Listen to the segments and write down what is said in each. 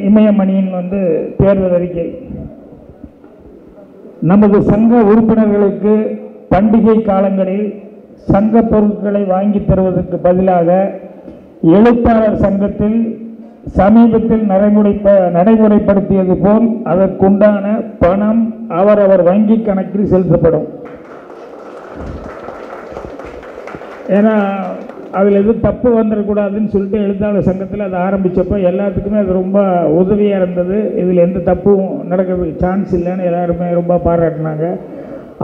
இமயமணியின் வந்து தேர்தல் அறிக்கை. நமது சங்க உறுப்பினர்களுக்கு பண்டிகை காலங்களில் சங்க பொருட்களை வாங்கி தருவதற்கு பதிலாக எழுத்தாளர் சங்கத்தில் சமீபத்தில் நடைமுறைப்படுத்தியது போல் அதற்குண்டான பணம் அவரவர் வங்கி கணக்கில் செலுத்தப்படும். ஏன்னா அதில் எதுவும் தப்பு வந்துடக்கூடாதுன்னு சொல்லிட்டு எழுத்தாளர் சங்கத்தில் அதை ஆரம்பித்தப்போ எல்லாத்துக்குமே அது ரொம்ப உதவியாக இருந்தது. இதில் எந்த தப்பும் நடக்கிறதுக்கு சான்ஸ் இல்லைன்னு எல்லாருமே ரொம்ப பாராட்டினாங்க.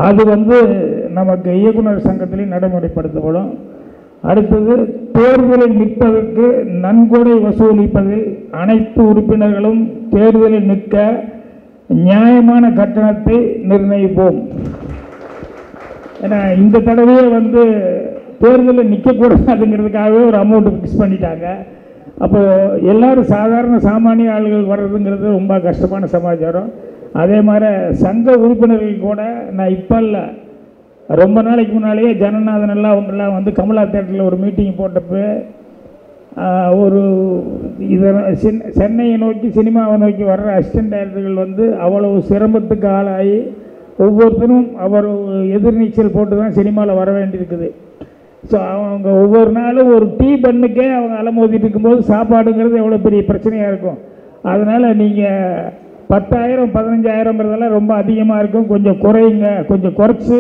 அது வந்து நமக்கு இயக்குனர் சங்கத்திலையும் நடைமுறைப்படுத்தப்படும். அடுத்தது, தேர்தலில் நிற்பதற்கு நன்கொடை வசூலிப்பதில் அனைத்து உறுப்பினர்களும் தேர்தலில் நிற்க நியாயமான கட்டணத்தை நிர்ணயிப்போம். ஏன்னா இந்த தடவையே வந்து தேர்தலில் நிற்கக்கூடாதுங்கிறதுக்காகவே ஒரு அமௌண்ட் ஃபிக்ஸ் பண்ணிட்டாங்க. அப்போ எல்லோரும் சாதாரண சாமானிய ஆளுகள் வர்றதுங்கிறது ரொம்ப கஷ்டமான சமாச்சாரம். அதே மாதிரி சங்க உறுப்பினர்கள் கூட நான் இப்போ இல்லை, ரொம்ப நாளைக்கு முன்னாலேயே ஜனநாதன் எல்லாம் அவங்கெல்லாம் வந்து கமலா தேட்டரில் ஒரு மீட்டிங் போட்டப்போ ஒரு இதை சென்னையை நோக்கி சினிமாவை நோக்கி வர்ற அசிஸ்டன்ட் டைரக்டர்கள் வந்து அவ்வளவு சிரமத்துக்கு ஆளாகி ஒவ்வொருத்தரும் அவர் எதிர்நீச்சல் போட்டு தான் சினிமாவில் வர வேண்டியிருக்குது. ஸோ அவங்க ஒவ்வொரு நாளும் ஒரு டீ பண்ணுக்கே அவங்க அலமோதிட்டு இருக்கும்போது சாப்பாடுங்கிறது எவ்வளோ பெரிய பிரச்சனையாக இருக்கும். அதனால் நீங்கள் 10,000 15,000ங்கிறதெல்லாம் ரொம்ப அதிகமாக இருக்கும், கொஞ்சம் குறையுங்க, கொஞ்சம் குறைச்சி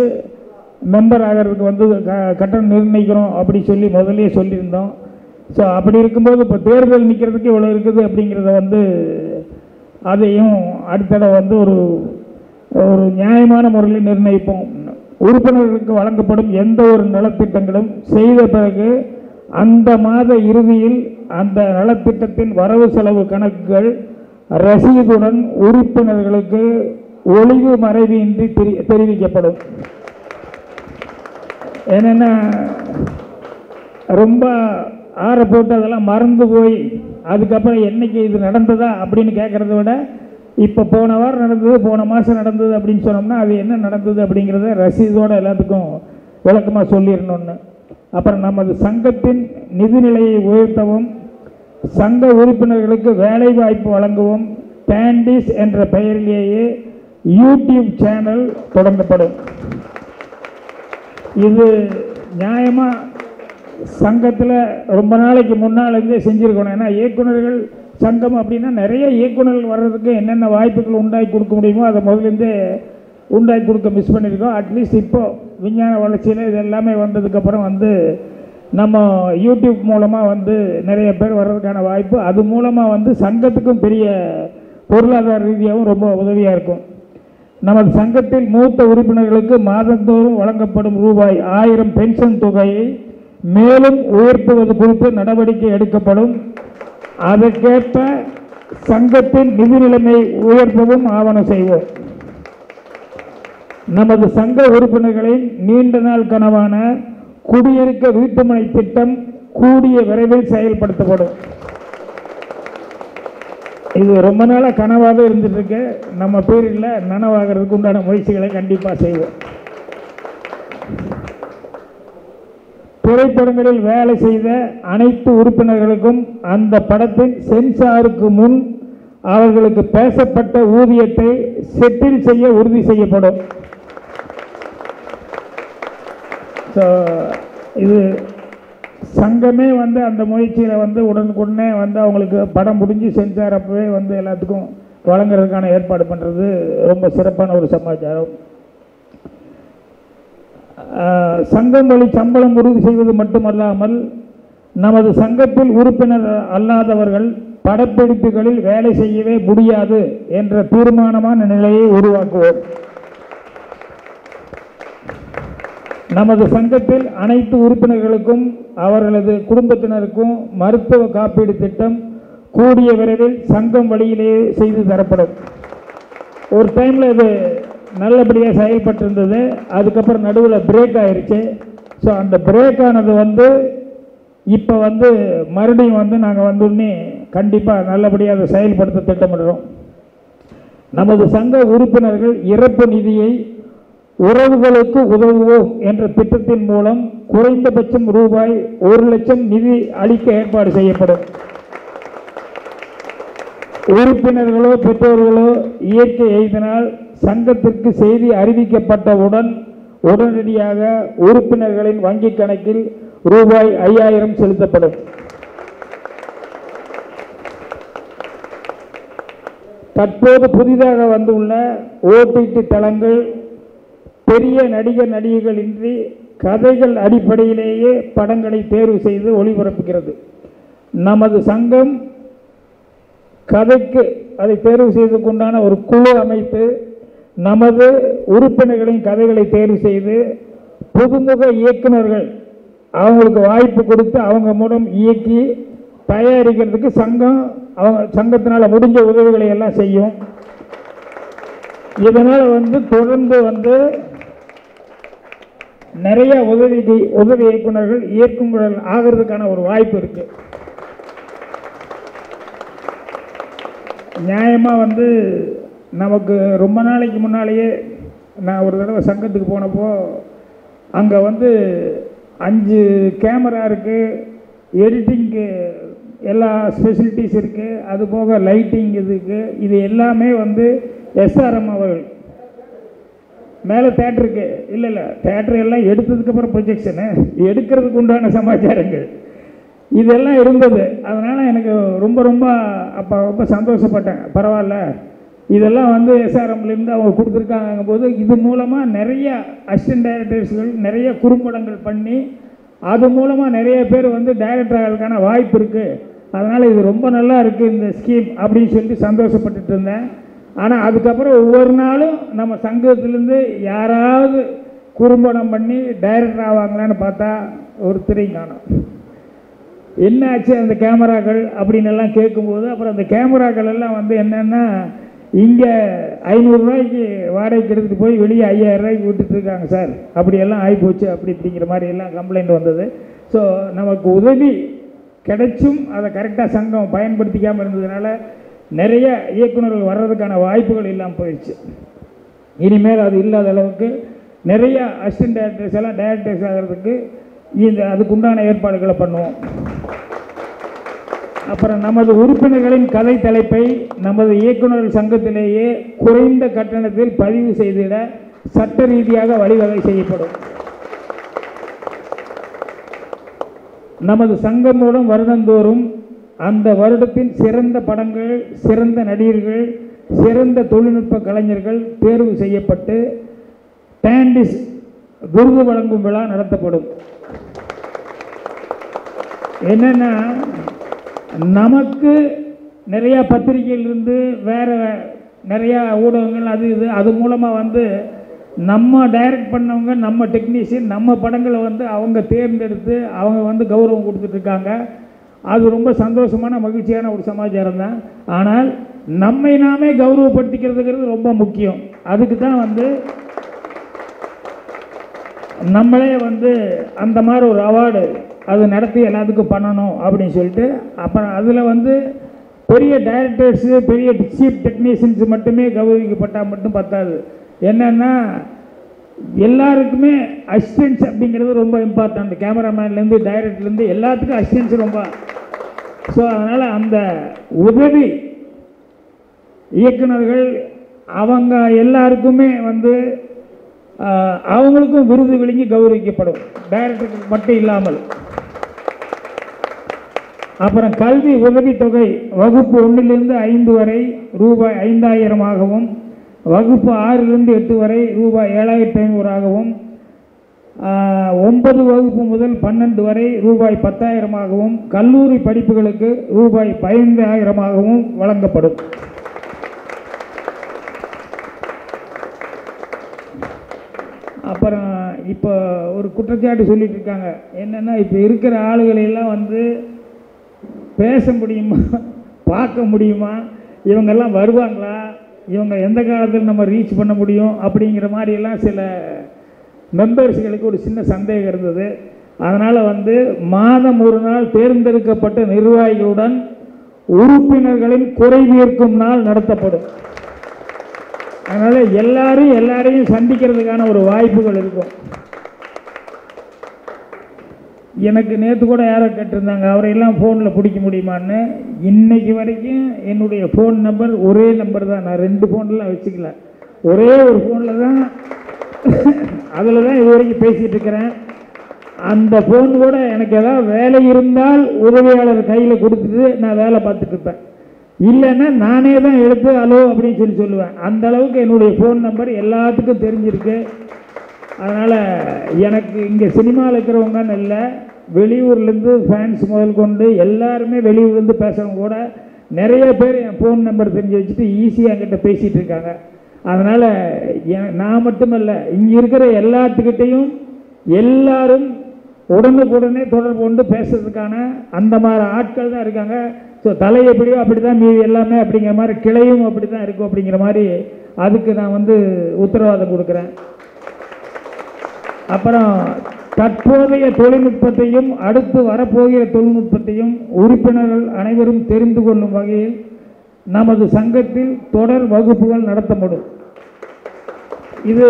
மெம்பர் ஆகிறதுக்கு வந்து கட்டணம் நிர்ணயிக்கிறோம் அப்படி சொல்லி முதலே சொல்லியிருந்தோம். ஸோ அப்படி இருக்கும்போது இப்போ தேர்தல் நிற்கிறதுக்கு இவ்வளோ இருக்குது அப்படிங்கிறத வந்து அதையும் அடுத்தட வந்து ஒரு நியாயமான முறையில் நிர்ணயிப்போம். உறுப்பினர்களுக்கு வழங்கப்படும் எந்த ஒரு நலத்திட்டங்களும் செய்த பிறகு அந்த மாத இறுதியில் அந்த நலத்திட்டத்தின் வரவு செலவு கணக்குகள் ரசீதுடன் உறுப்பினர்களுக்கு ஒளிவு மறைவின்றி தெரிவிக்கப்படும். என்னென்னா ரொம்ப ஆற போட்டு அதெல்லாம் மறந்து போய் அதுக்கப்புறம் என்றைக்கு இது நடந்ததா அப்படின்னு கேட்குறத விட இப்போ போன வாரம் நடந்தது, போன மாதம் நடந்தது அப்படின்னு சொன்னோம்னா அது என்ன நடந்தது அப்படிங்கிறத ரசீதோடு எல்லாத்துக்கும் விளக்கமாக சொல்லிடணுன்னு. அப்புறம் நமது சங்கத்தின் நிதிநிலையை உயர்த்தவும் சங்க உறுப்பினர்களுக்கு வேலை வாய்ப்பு வழங்கவும் கேண்டிஸ் என்ற பெயரிலேயே யூடியூப் சேனல் தொடங்கப்படும். இது நியாயமாக சங்கத்தில் ரொம்ப நாளைக்கு முன்னாலேருந்தே செஞ்சுருக்கணும். ஏன்னா இயக்குநர்கள் சங்கம் அப்படின்னா நிறைய இயக்குநர்கள் வர்றதுக்கு என்னென்ன வாய்ப்புகள் உண்டாக்கி கொடுக்க முடியுமோ அதை முதலேருந்தே உண்டாக்கி கொடுக்க மிஸ் பண்ணியிருக்கோம். அட்லீஸ்ட் இப்போது விஞ்ஞான வளர்ச்சியில் இது எல்லாமே வந்ததுக்கப்புறம் வந்து நம்ம யூடியூப் மூலமாக வந்து நிறைய பேர் வர்றதுக்கான வாய்ப்பு, அது மூலமாக வந்து சங்கத்துக்கும் பெரிய பொருளாதார ரீதியாகவும் ரொம்ப உதவியாக இருக்கும். நமது சங்கத்தில் மூத்த உறுப்பினர்களுக்கு மாதந்தோறும் வழங்கப்படும் ரூபாய் 1000 பென்ஷன் தொகையை மேலும் உயர்த்துவது குறித்து நடவடிக்கை எடுக்கப்படும். அதற்கேற்ப சங்கத்தின் நிதி நிலைமை உயர்த்தவும் ஆவணம் செய்வோம். நமது சங்க உறுப்பினர்களின் நீண்ட நாள் கனவான குடியிருக்க வீட்டுமனை திட்டம் கூடிய விரைவில் செயல்படுத்தப்படும். இது ரொம்ப நாளாக கனவாக இருந்துட்டு இருக்கு. நம்ம பேரில் நனவாகிறதுக்கு உண்டான முயற்சிகளை கண்டிப்பாக செய்வோம். திரைப்படங்களில் வேலை செய்த அனைத்து உறுப்பினர்களுக்கும் அந்த படத்தின் சென்சாருக்கு முன் அவர்களுக்கு பேசப்பட்ட ஊதியத்தை செட்டில் செய்ய உறுதி செய்யப்படும். ஸோ இது சங்கமே வந்து அந்த முயற்சியில் வந்து உடனுக்குடனே வந்து அவங்களுக்கு படம் முடிஞ்சு சென்சார் அப்பவே வந்து எல்லாத்துக்கும் வழங்குறதுக்கான ஏற்பாடு பண்ணுறது ரொம்ப சிறப்பான ஒரு சமாச்சாரம். சங்கம் வழி சம்பளம் உறுதி செய்வது மட்டுமல்லாமல் நமது சங்கத்தில் உறுப்பினர் அல்லாதவர்கள் படப்பிடிப்புகளில் வேலை செய்யவே முடியாது என்ற தீர்மானமான நிலையை உருவாக்குவோம். நமது சங்கத்தில் அனைத்து உறுப்பினர்களுக்கும் அவர்களது குடும்பத்தினருக்கும் மருத்துவ காப்பீடு திட்டம் கூடிய விரைவில் சங்கம் வழியிலேயே செய்து தரப்படும். ஒரு டைமில் இது நல்லபடியாக செயல்பட்டிருந்தது, அதுக்கப்புறம் நடுவில் பிரேக் ஆயிடுச்சு. ஸோ அந்த பிரேக் ஆனது வந்து இப்போ வந்து மறுபடியும் வந்து நாங்கள் வந்தோடனே கண்டிப்பாக நல்லபடியாக அதை செயல்படுத்த திட்டமிடுறோம். நமது சங்க உறுப்பினர்கள் இறப்பு நிதியை உறவுகளுக்கு உதவுவோம் என்ற திட்டத்தின் மூலம் குறைந்தபட்சம் ரூபாய் 1 லட்சம் நிதி அளிக்க ஏற்பாடு செய்யப்படும். உறுப்பினர்களோ பெற்றோர்களோ இயற்கை எய்தினால் சங்கத்திற்கு செய்தி அறிவிக்கப்பட்டவுடன் உடனடியாக உறுப்பினர்களின் வங்கிக் கணக்கில் ரூபாய் 5000 செலுத்தப்படும். தற்போது புதிதாக வந்துள்ள ஓடிடி தளங்கள் பெரிய நடிகர் நடிகைகள் இன்றி கதைகள் அடிப்படையிலேயே படங்களை தேர்வு செய்து ஒளிபரப்புகிறது. நமது சங்கம் கதைக்கு அதை தேர்வு செய்வதற்குண்டான ஒரு குழு அமைத்து நமது உறுப்பினர்களின் கதைகளை தேர்வு செய்து புதுமுக இயக்குநர்கள் அவங்களுக்கு வாய்ப்பு கொடுத்து அவங்க மூலம் இயக்கி தயாரிக்கிறதுக்கு சங்கத்தினால் முடிஞ்ச உதவிகளை எல்லாம் செய்யும். இதனால் தொடர்ந்து நிறைய உதவி இயக்குநர்கள் இயக்குநர்கள் ஆகிறதுக்கான ஒரு வாய்ப்பு இருக்கு. நியாயமாக நமக்கு ரொம்ப நாளைக்கு முன்னாலேயே நான் ஒரு தடவை சங்கத்துக்கு போனப்போ அங்கே 5 கேமரா இருக்குது, எடிட்டிங்க்கு எல்லா ஃபெசிலிட்டிஸ் இருக்குது, அது போக லைட்டிங் இதுக்கு இது எல்லாமே எஸ்ஆர்எம் அவர்கள் மேலே தேட்டருக்கு இல்லை தேட்டர் எல்லாம் எடுத்ததுக்கப்புறம் ப்ரொஜெக்ஷனு எடுக்கிறதுக்கு உண்டான சமாச்சாரங்கள் இதெல்லாம் இருந்தது. அதனால் எனக்கு ரொம்ப அப்போ ரொம்ப சந்தோஷப்பட்டேன். பரவாயில்ல, இதெல்லாம் எஸ்ஆர்எம்லேருந்து அவங்க கொடுத்துருக்காங்க போது இது மூலமாக நிறைய அசிஸ்டன்ட் டைரக்டர்ஸ்கள் நிறைய குறும்படங்கள் பண்ணி அது மூலமாக நிறைய பேர் டைரக்டர் ஆகிறதுக்கான வாய்ப்பு இருக்குது. அதனால் இது ரொம்ப நல்லா இருக்குது இந்த ஸ்கீம் அப்படின்னு சொல்லிட்டு சந்தோஷப்பட்டுட்டு இருந்தேன். ஆனால் அதுக்கப்புறம் ஒவ்வொரு நாளும் நம்ம சங்கத்திலேருந்து யாராவது குறும்படம் பண்ணி டைரக்டர் ஆவாங்களான்னு பார்த்தா ஒருத்தரையும் காணோம். என்ன ஆச்சு அந்த கேமராக்கள் அப்படின்னு எல்லாம் கேட்கும்போது அப்புறம் அந்த கேமராக்கள் எல்லாம் என்னென்னா இங்கே 500 ரூபாய்க்கு வாடகைக்கு எடுத்துகிட்டு போய் வெளியே 5000 ரூபாய்க்கு விட்டுட்டுருக்காங்க சார், அப்படியெல்லாம் ஆகிப்போச்சு அப்படிங்கிற மாதிரி எல்லாம் கம்ப்ளைண்ட் வந்தது. ஸோ நமக்கு உதவி கிடைச்சும் அதை கரெக்டாக சங்கம் பயன்படுத்திக்காமல் இருந்ததுனால நிறைய இயக்குநர்கள் வர்றதுக்கான வாய்ப்புகள் இல்லாமல் போயிடுச்சு. இனிமேல் அது இல்லாத அளவுக்கு நிறைய அசிஸ்டன்ட் டைரக்டர்ஸ் எல்லாம் டைரக்டர்ஸ் ஆகிறதுக்கு அதுக்குண்டான ஏற்பாடுகளை பண்ணுவோம். அப்புறம் நமது உறுப்பினர்களின் கதை தலைப்பை நமது இயக்குநர்கள் சங்கத்திலேயே குறைந்த கட்டணத்தில் பதிவு செய்திட சட்ட ரீதியாக வழிவகை செய்யப்படும். நமது சங்கம் மூலம் வருடந்தோறும் அந்த வருடத்தின் சிறந்த படங்கள், சிறந்த நடிகர்கள், சிறந்த தொழில்நுட்ப கலைஞர்கள் தேர்வு செய்யப்பட்டு டாண்டிஸ் விருது வழங்கும் விழா நடத்தப்படும். என்னென்னா நமக்கு நிறையா பத்திரிகையிலிருந்து வேறு நிறையா ஊடகங்கள் அது மூலமாக நம்ம டைரக்ட் பண்ணவங்க, நம்ம டெக்னீஷியன், நம்ம படங்களை அவங்க தேர்ந்தெடுத்து அவங்க கௌரவம் கொடுத்துட்ருக்காங்க. அது ரொம்ப சந்தோஷமான மகிழ்ச்சியான ஒரு சமாச்சாரம் தான். ஆனால் நம்மை நாமே கௌரவப்படுத்திக்கிறதுங்கிறது ரொம்ப முக்கியம். அதுக்கு தான் நம்மளே அந்த மாதிரி ஒரு அவார்டு அது நடத்தி எல்லாத்துக்கும் பண்ணணும் அப்படின்னு சொல்லிட்டு அப்புறம் அதில் பெரிய டைரக்டர்ஸு, பெரிய சீஃப் டெக்னீஷியன்ஸ் மட்டுமே கௌரவிக்கப்பட்டால் மட்டும் பத்தாது. என்னென்னா எல்லாருக்குமே அசிஸ்டன்ஸ் அப்படிங்கிறது ரொம்ப இம்பார்ட்டண்ட். கேமராமேன்லேருந்து டைரக்டர்லேருந்து எல்லாத்துக்கும் அசிஸ்டன்ஸ் ரொம்ப. ஸோ அதனால் அந்த உதவி இயக்குநர்கள் அவங்க எல்லாருக்குமே அவங்களுக்கும் விருது வழங்கி கௌரவிக்கப்படும், டைரக்டருக்கு மட்டும் இல்லாமல். அப்புறம் கல்வி உதவித்தொகை வகுப்பு 1லிருந்து 5 வரை ரூபாய் 5000ஆகவும், வகுப்பு 6லிருந்து 8 வரை ரூபாய் 7500ஆகவும், 9 வகுப்பு முதல் 12 வரை ரூபாய் 10,000ஆகவும், கல்லூரி படிப்புகளுக்கு ரூபாய் 15,000ஆகவும் வழங்கப்படும். அப்புறம் இப்போ ஒரு குற்றச்சாட்டு சொல்லிட்டு இருக்காங்க. என்னென்னா இப்போ இருக்கிற ஆளுகளெல்லாம் பேச முடியுமா, பார்க்க முடியுமா, இவங்கெல்லாம் வருவாங்களா, இவங்க எந்த காலத்தில் நம்ம ரீச் பண்ண முடியும் அப்படிங்கிற மாதிரியெல்லாம் சில மெம்பர்ஸ்களுக்கு ஒரு சின்ன சந்தேகம் இருந்தது. அதனால் மாதம் ஒரு நாள் தேர்ந்தெடுக்கப்பட்ட நிர்வாகிகளுடன் உறுப்பினர்களின் குறை தீர்க்கும் நாள் நடத்தப்படும். அதனால் எல்லாரையும் சந்திக்கிறதுக்கான ஒரு வாய்ப்புகள் இருக்கும். எனக்கு நேற்று கூட யாரோ கேட்டிருந்தாங்க அவரையெல்லாம் ஃபோனில் பிடிக்க முடியுமான்னு. இன்றைக்கி வரைக்கும் என்னுடைய ஃபோன் நம்பர் ஒரே நம்பர் தான். நான் 2 ஃபோன்லாம் வச்சுக்கல, ஒரே ஒரு ஃபோனில் தான், அதில் தான் இது வரைக்கும் பேசிகிட்டு இருக்கிறேன். அந்த ஃபோன் கூட எனக்கு ஏதாவது வேலை இருந்தால் உதவியாளர் கையில் கொடுத்துட்டு நான் வேலை பார்த்துட்டு இருப்பேன். இல்லைன்னா நானே தான் எடுத்து ஹலோ அப்படின்னு சொல்லுவேன். அந்த அளவுக்கு என்னுடைய ஃபோன் நம்பர் எல்லாத்துக்கும் தெரிஞ்சிருக்கு. அதனால் எனக்கு இங்கே சினிமாவில் இருக்கிறவங்கன்னு இல்லை, வெளியூர்லேருந்து ஃபேன்ஸ் முதல் கொண்டு எல்லாருமே வெளியூர்லேருந்து பேசுகிறவங்க கூட நிறைய பேர் என் ஃபோன் நம்பர் தெரிஞ்சு வச்சுட்டு ஈஸியாக என்கிட்ட பேசிகிட்டு இருக்காங்க. அதனால் நான் மட்டுமல்ல, இங்கே இருக்கிற எல்லாத்துக்கிட்டையும் எல்லாரும் உடனுக்குடனே தொடர்பு கொண்டு பேசுறதுக்கான அந்த மாதிரி ஆட்கள் தான் இருக்காங்க. ஸோ தலை எப்படியோ அப்படி தான் மீதி எல்லாமே அப்படிங்கிற மாதிரி, கிளையும் அப்படி தான் இருக்கும் அப்படிங்கிற மாதிரி அதுக்கு நான் உத்தரவாதம் கொடுக்குறேன். அப்புறம் தற்போதைய தொழில்நுட்பத்தையும் அடுத்து வரப்போகிற தொழில்நுட்பத்தையும் உறுப்பினர்கள் அனைவரும் தெரிந்து கொள்ளும் வகையில் நமது சங்கத்தில் தொடர் வகுப்புகள் நடத்தப்படும். இது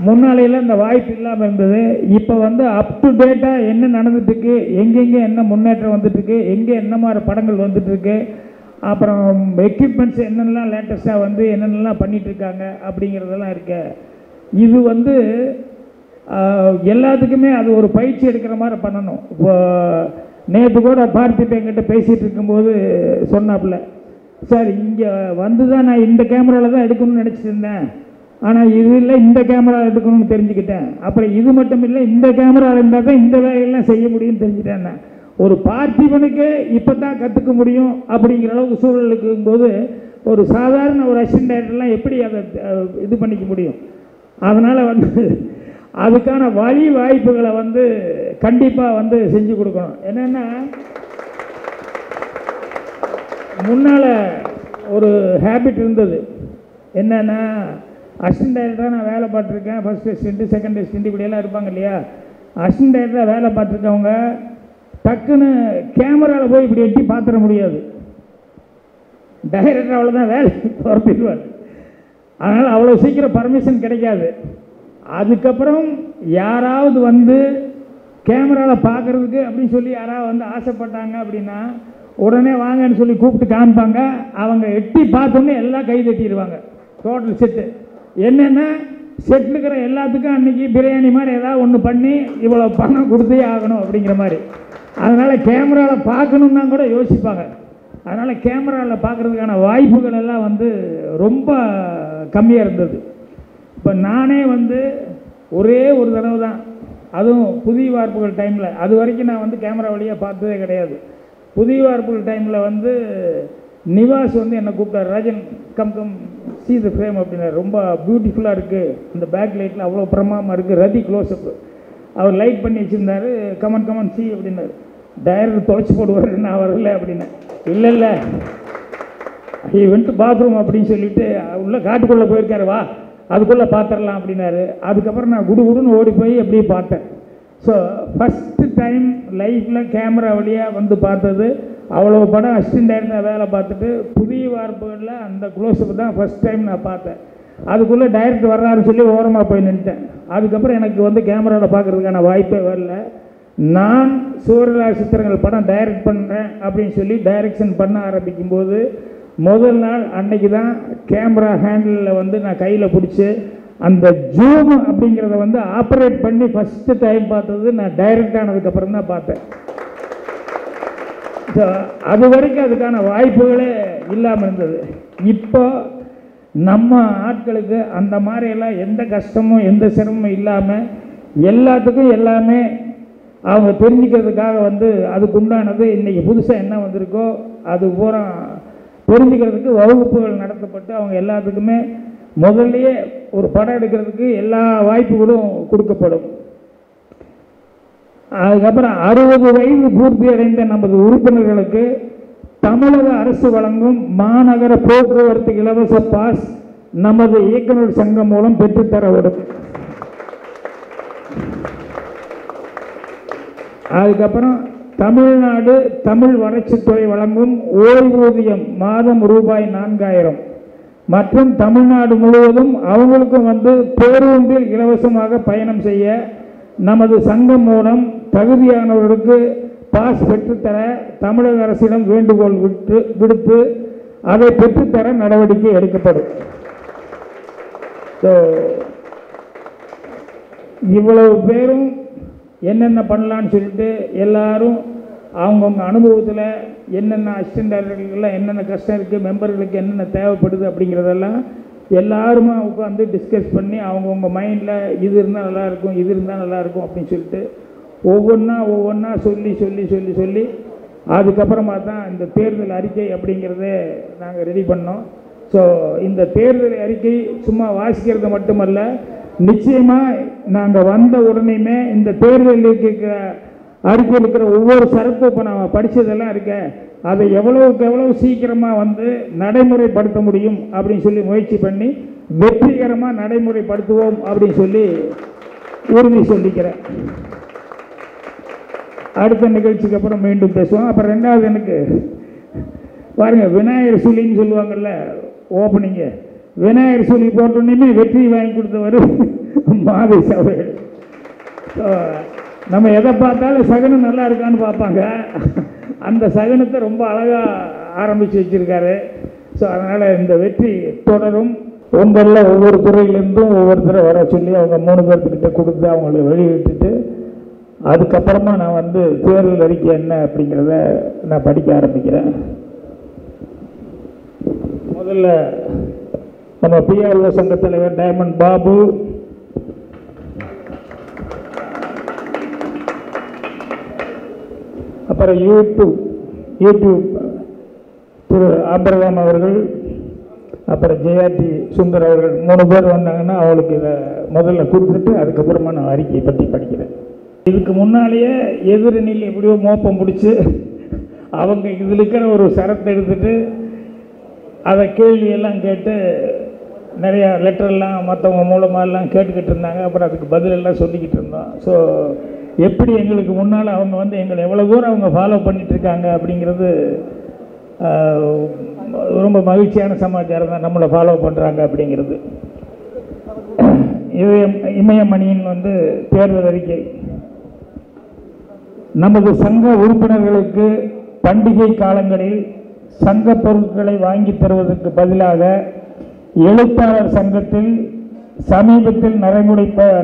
முன்னாலையில் இந்த வாய்ப்பு இல்லாமல் இருந்தது. இப்போ அப் டு டேட்டாக என்ன நடந்துட்டுருக்கு, எங்கெங்கே என்ன முன்னேற்றம் வந்துட்டுருக்கு, எங்கே என்ன மாதிரி படங்கள் வந்துட்டுருக்கு, அப்புறம் எக்யூப்மெண்ட்ஸ் என்னென்னலாம் லேட்டஸ்ட்டாக என்னென்னலாம் பண்ணிகிட்ருக்காங்க அப்படிங்கிறதெல்லாம் இருக்கு. இது எல்லாத்துக்குமே அது ஒரு பயிற்சி எடுக்கிற மாதிரி பண்ணணும். இப்போ நேற்று கூட பார்த்துட்டு என்கிட்ட பேசிகிட்டு இருக்கும்போது சொன்னாப்புல, சார் இங்கே தான் நான் இந்த கேமராவில் தான் எடுக்கணும்னு நினச்சிட்டு இருந்தேன், ஆனால் இது இல்லை இந்த கேமரா எடுக்கணும்னு தெரிஞ்சுக்கிட்டேன். அப்புறம் இது மட்டும் இல்லை, இந்த கேமரா இருந்தால் தான் இந்த வேலையெல்லாம் செய்ய முடியும்னு தெரிஞ்சுட்டேன். ஒரு பார்த்திபனுக்கு இப்போ தான் கற்றுக்க முடியும் அப்படிங்கிற அளவுக்கு சூழல் இருக்கும்போது ஒரு சாதாரண ஒரு அசிஸ்டன்ட் டைரக்டர்லாம் எப்படி அதை இது பண்ணிக்க முடியும்? அதனால் அதுக்கான வழி வாய்ப்புகளை கண்டிப்பாக செஞ்சு கொடுக்கணும். என்னென்னா, முன்னால் ஒரு ஹேபிட் இருந்தது. என்னென்னா, அசிஸ்டன்ட் டைரக்டராக நான் வேலை பார்த்துருக்கேன், ஃபஸ்ட் அசிஸ்டண்ட்டு செகண்ட் அசிஸ்டண்ட் இப்படியெல்லாம் இருப்பாங்க இல்லையா. அசிஸ்டன்ட் டைரக்டராக வேலை பார்த்துருக்கவங்க டக்குன்னு கேமராவில் போய் இப்படி எட்டி பார்த்துட முடியாது. டைரக்டர் அவ்வளோதான் வேலை துரத்திடுவார். அதனால் அவ்வளோ சீக்கிரம் பர்மிஷன் கிடைக்காது. அதுக்கப்புறம் யாராவது கேமராவில் பார்க்குறதுக்கு அப்படின்னு சொல்லி யாராவது ஆசைப்பட்டாங்க அப்படின்னா உடனே வாங்கன்னு சொல்லி கூப்பிட்டு காமிப்பாங்க. அவங்க எட்டி பார்த்தோன்னே எல்லாம் கை தட்டிடுவாங்க. டோட்டல் செட்டு என்னென்னா, செட்டில் இருக்கிற எல்லாத்துக்கும் அன்றைக்கி பிரியாணி மாதிரி ஏதாவது ஒன்று பண்ணி இவ்வளோ பணம் கொடுத்தே ஆகணும் அப்படிங்கிற மாதிரி. அதனால் கேமராவில் பார்க்கணுன்னா கூட யோசிப்பாங்க. அதனால் கேமராவில் பார்க்குறதுக்கான வாய்ப்புகள் எல்லாம் ரொம்ப கம்மியாக இருந்தது. இப்போ நானே ஒரே ஒரு தடவை தான், அதுவும் புதிய வார்ப்புகள் டைமில், அது வரைக்கும் நான் கேமரா வழியாக பார்த்ததே கிடையாது. புதிய வார்ப்புகள் டைமில் நிவாஸ் என்னை கூப்பிட்டார், Rajan come see the frame அப்படின்னாரு. ரொம்ப பியூட்டிஃபுல்லாக இருக்குது, இந்த பேக் லைட்டில் அவ்வளோ பிரமாதமாக இருக்குது, ரதி க்ளோஸ்அப்பு அவர் லைட் பண்ணி வச்சுருந்தார், கமன் சி அப்படின்னாரு. டைரக்டர் தொலைச்சி போடுவார், நான் வரல அப்படின்னேன். இல்லை பாத்ரூம் அப்படின்னு சொல்லிட்டு உள்ள காட்டுக்குள்ளே போயிருக்காரு, வா அதுக்குள்ளே பார்த்துடலாம் அப்படின்னாரு. அதுக்கப்புறம் நான் குடுன்னு ஓடி போய் அப்படியே பார்த்தேன். ஸோ ஃபஸ்ட்டு டைம் லைஃப்பில் கேமரா வழியாக பார்த்தது. அவ்வளோ படம் அசிஸ்டன்ட் டைரக்டராக வேலை பார்த்துட்டு புதிய வார்ப்புகளில் அந்த க்ளோஸ்அப் தான் ஃபஸ்ட் டைம் நான் பார்த்தேன். அதுக்குள்ளே டைரக்டர் வர்றாருன்னு சொல்லி ஓரமாக போய் நின்றுட்டேன். அதுக்கப்புறம் எனக்கு கேமராவில் பார்க்குறதுக்கான வாய்ப்பே வரல. நான் சூரியலா சித்திரங்கள் படம் டைரக்ட் பண்ணுறேன் அப்படின்னு சொல்லி டைரக்ஷன் பண்ண ஆரம்பிக்கும்போது முதல் நாள் அன்னைக்கு தான் கேமரா ஹேண்டிலில் நான் கையில் பிடிச்சி அந்த ஜூம் அப்படிங்கிறத ஆப்ரேட் பண்ணி ஃபஸ்ட்டு டைம் பார்த்தது நான் டைரக்ட் ஆனதுக்கப்புறம் தான் பார்த்தேன். ஸோ அது வரைக்கும் அதுக்கான வாய்ப்புகளே இல்லாமல் இருந்தது. இப்போ நம்ம ஆட்களுக்கு அந்த மாதிரியெல்லாம் எந்த கஷ்டமும் எந்த சிரமமும் இல்லாமல் எல்லாத்துக்கும் எல்லாமே அவங்க தெரிஞ்சுக்கிறதுக்காக அதுக்கு உண்டானது இன்றைக்கி புதுசாக என்ன வந்திருக்கோ அது பூரா தெரிஞ்சுக்கிறதுக்கு வகுப்புகள் நடத்தப்பட்டு அவங்க எல்லாத்துக்குமே முதல்லையே ஒரு படம் எடுக்கிறதுக்கு எல்லா வாய்ப்புகளும் கொடுக்கப்படும். அதுக்கப்புறம் 60 வயது பூர்த்தி அடைந்த நமது உறுப்பினர்களுக்கு தமிழக அரசு வழங்கும் மாநகர போக்குவரத்து இலவச பாஸ் நமது இயக்குநர் சங்கம் மூலம் பெற்றுத்தரப்படும். அதுக்கப்புறம் தமிழ்நாடு தமிழ் வளர்ச்சித்துறை வழங்கும் ஓய்வூதியம் மாதம் ரூபாய் 4000 மற்றும் தமிழ்நாடு முழுவதும் அவங்களுக்கும் பேருந்தில் இலவசமாக பயணம் செய்ய நமது சங்கம் மூலம் தகுதியானவர்களுக்கு பாஸ் பெற்றுத்தர தமிழக அரசிடம் வேண்டுகோள் விடுத்து அதை பெற்றுத்தர நடவடிக்கை எடுக்கப்படும். இவ்வளவு பேரும் என்னென்ன பண்ணலான்னு சொல்லிட்டு எல்லாரும் அவங்கவுங்க அனுபவத்தில் என்னென்ன அசிஸ்டன்ட் டைரக்டர்களுக்கெல்லாம் என்னென்ன கஷ்டம் இருக்குது, மெம்பர்களுக்கு என்னென்ன தேவைப்படுது அப்படிங்கிறதெல்லாம் எல்லாருமா உட்காந்து டிஸ்கஸ் பண்ணி அவங்கவுங்க மைண்டில் இது இருந்தால் நல்லாயிருக்கும், இது இருந்தால் நல்லாயிருக்கும் அப்படின்னு சொல்லிட்டு ஒவ்வொன்றா சொல்லி அதுக்கப்புறமா தான் இந்த தேர்தல் அறிக்கை அப்படிங்கிறத நாங்கள் ரெடி பண்ணோம். ஸோ இந்த தேர்தல் அறிக்கை சும்மா வாசிக்கிறது மட்டுமல்ல, நிச்சயமாக நாங்கள் வந்த உடனேயுமே இந்த தேர்தலுக்கு அறிக்கை இருக்கிற ஒவ்வொரு சரக்கும் இப்போ நான் படித்ததெல்லாம் இருக்கேன், அதை எவ்வளவுக்கு எவ்வளவு சீக்கிரமாக வந்து நடைமுறைப்படுத்த முடியும் அப்படின்னு சொல்லி முயற்சி பண்ணி வெற்றிகரமாக நடைமுறைப்படுத்துவோம் அப்படின்னு சொல்லி உறுதி சொல்லிக்கிறேன். அடுத்த நிகழ்ச்சிக்கு அப்புறம் மீண்டும் பேசுவோம். அப்புறம் ரெண்டாவது எனக்கு பாருங்கள், விநாயகர் சுழின்னு சொல்லுவாங்கள்ல ஓப்பனிங்கு, விநாயகர் சொல்லி போட்டோன்னே வெற்றி வாங்கி கொடுத்தவர் மாதேஷ் அவர்கள். நம்ம எதை பார்த்தாலும் சகனம் நல்லா இருக்கான்னு பார்ப்பாங்க, அந்த சகனத்தை ரொம்ப அழகாக ஆரம்பித்து வச்சுருக்காரு. ஸோ அதனால் இந்த வெற்றி தொடரும். உங்களில் ஒவ்வொரு துறையிலேருந்தும் ஒவ்வொருத்தரை வர சொல்லி அவங்க 3 பேர்த்துக்கிட்ட கொடுத்து அவங்கள வெளியிட்டுட்டு அதுக்கப்புறமா நான் வந்து தேர்தல் அறிக்கை என்ன அப்படிங்கிறத நான் படிக்க ஆரம்பிக்கிறேன். முதல்ல நம்ம பிஆர்ஓ சங்க தலைவர் டைமண்ட் பாபு, அப்புறம் யூடியூப் திரு ஆபிரகாம் அவர்கள், அப்புறம் ஜெயாதி சுந்தர் அவர்கள் 3 பேர் வந்தாங்கன்னா அவளுக்கு இதை முதல்ல கொடுத்துட்டு அதுக்கப்புறமா நான் அறிக்கையை பற்றி படிக்கிறேன். இதுக்கு முன்னாலேயே எதிரணியில் எப்படியோ மோப்பம் பிடிச்சி அவங்க இதில் இருக்கிற ஒரு சரத்தை எடுத்துட்டு அதை கேள்வியெல்லாம் கேட்டு நிறையா லெட்டர்லாம் மற்றவங்க மூலமாகலாம் கேட்டுக்கிட்டு இருந்தாங்க. அப்புறம் அதுக்கு பதிலெல்லாம் சொல்லிக்கிட்டு இருந்தோம். ஸோ எப்படி எங்களுக்கு முன்னால் அவங்க வந்து எங்களை எவ்வளோ தூரம் அவங்க ஃபாலோ பண்ணிகிட்ருக்காங்க அப்படிங்கிறது ரொம்ப மகிழ்ச்சியான சமாச்சாரம் தான். நம்மளை ஃபாலோ பண்ணுறாங்க அப்படிங்கிறது. இமயமணியின் வந்து தேர்தல் அறிக்கை. நமது சங்க உறுப்பினர்களுக்கு பண்டிகை காலங்களில் சங்க பொருட்களை வாங்கி தருவதற்கு பதிலாக எழுத்தாளர் சங்கத்தில் சமீபத்தில்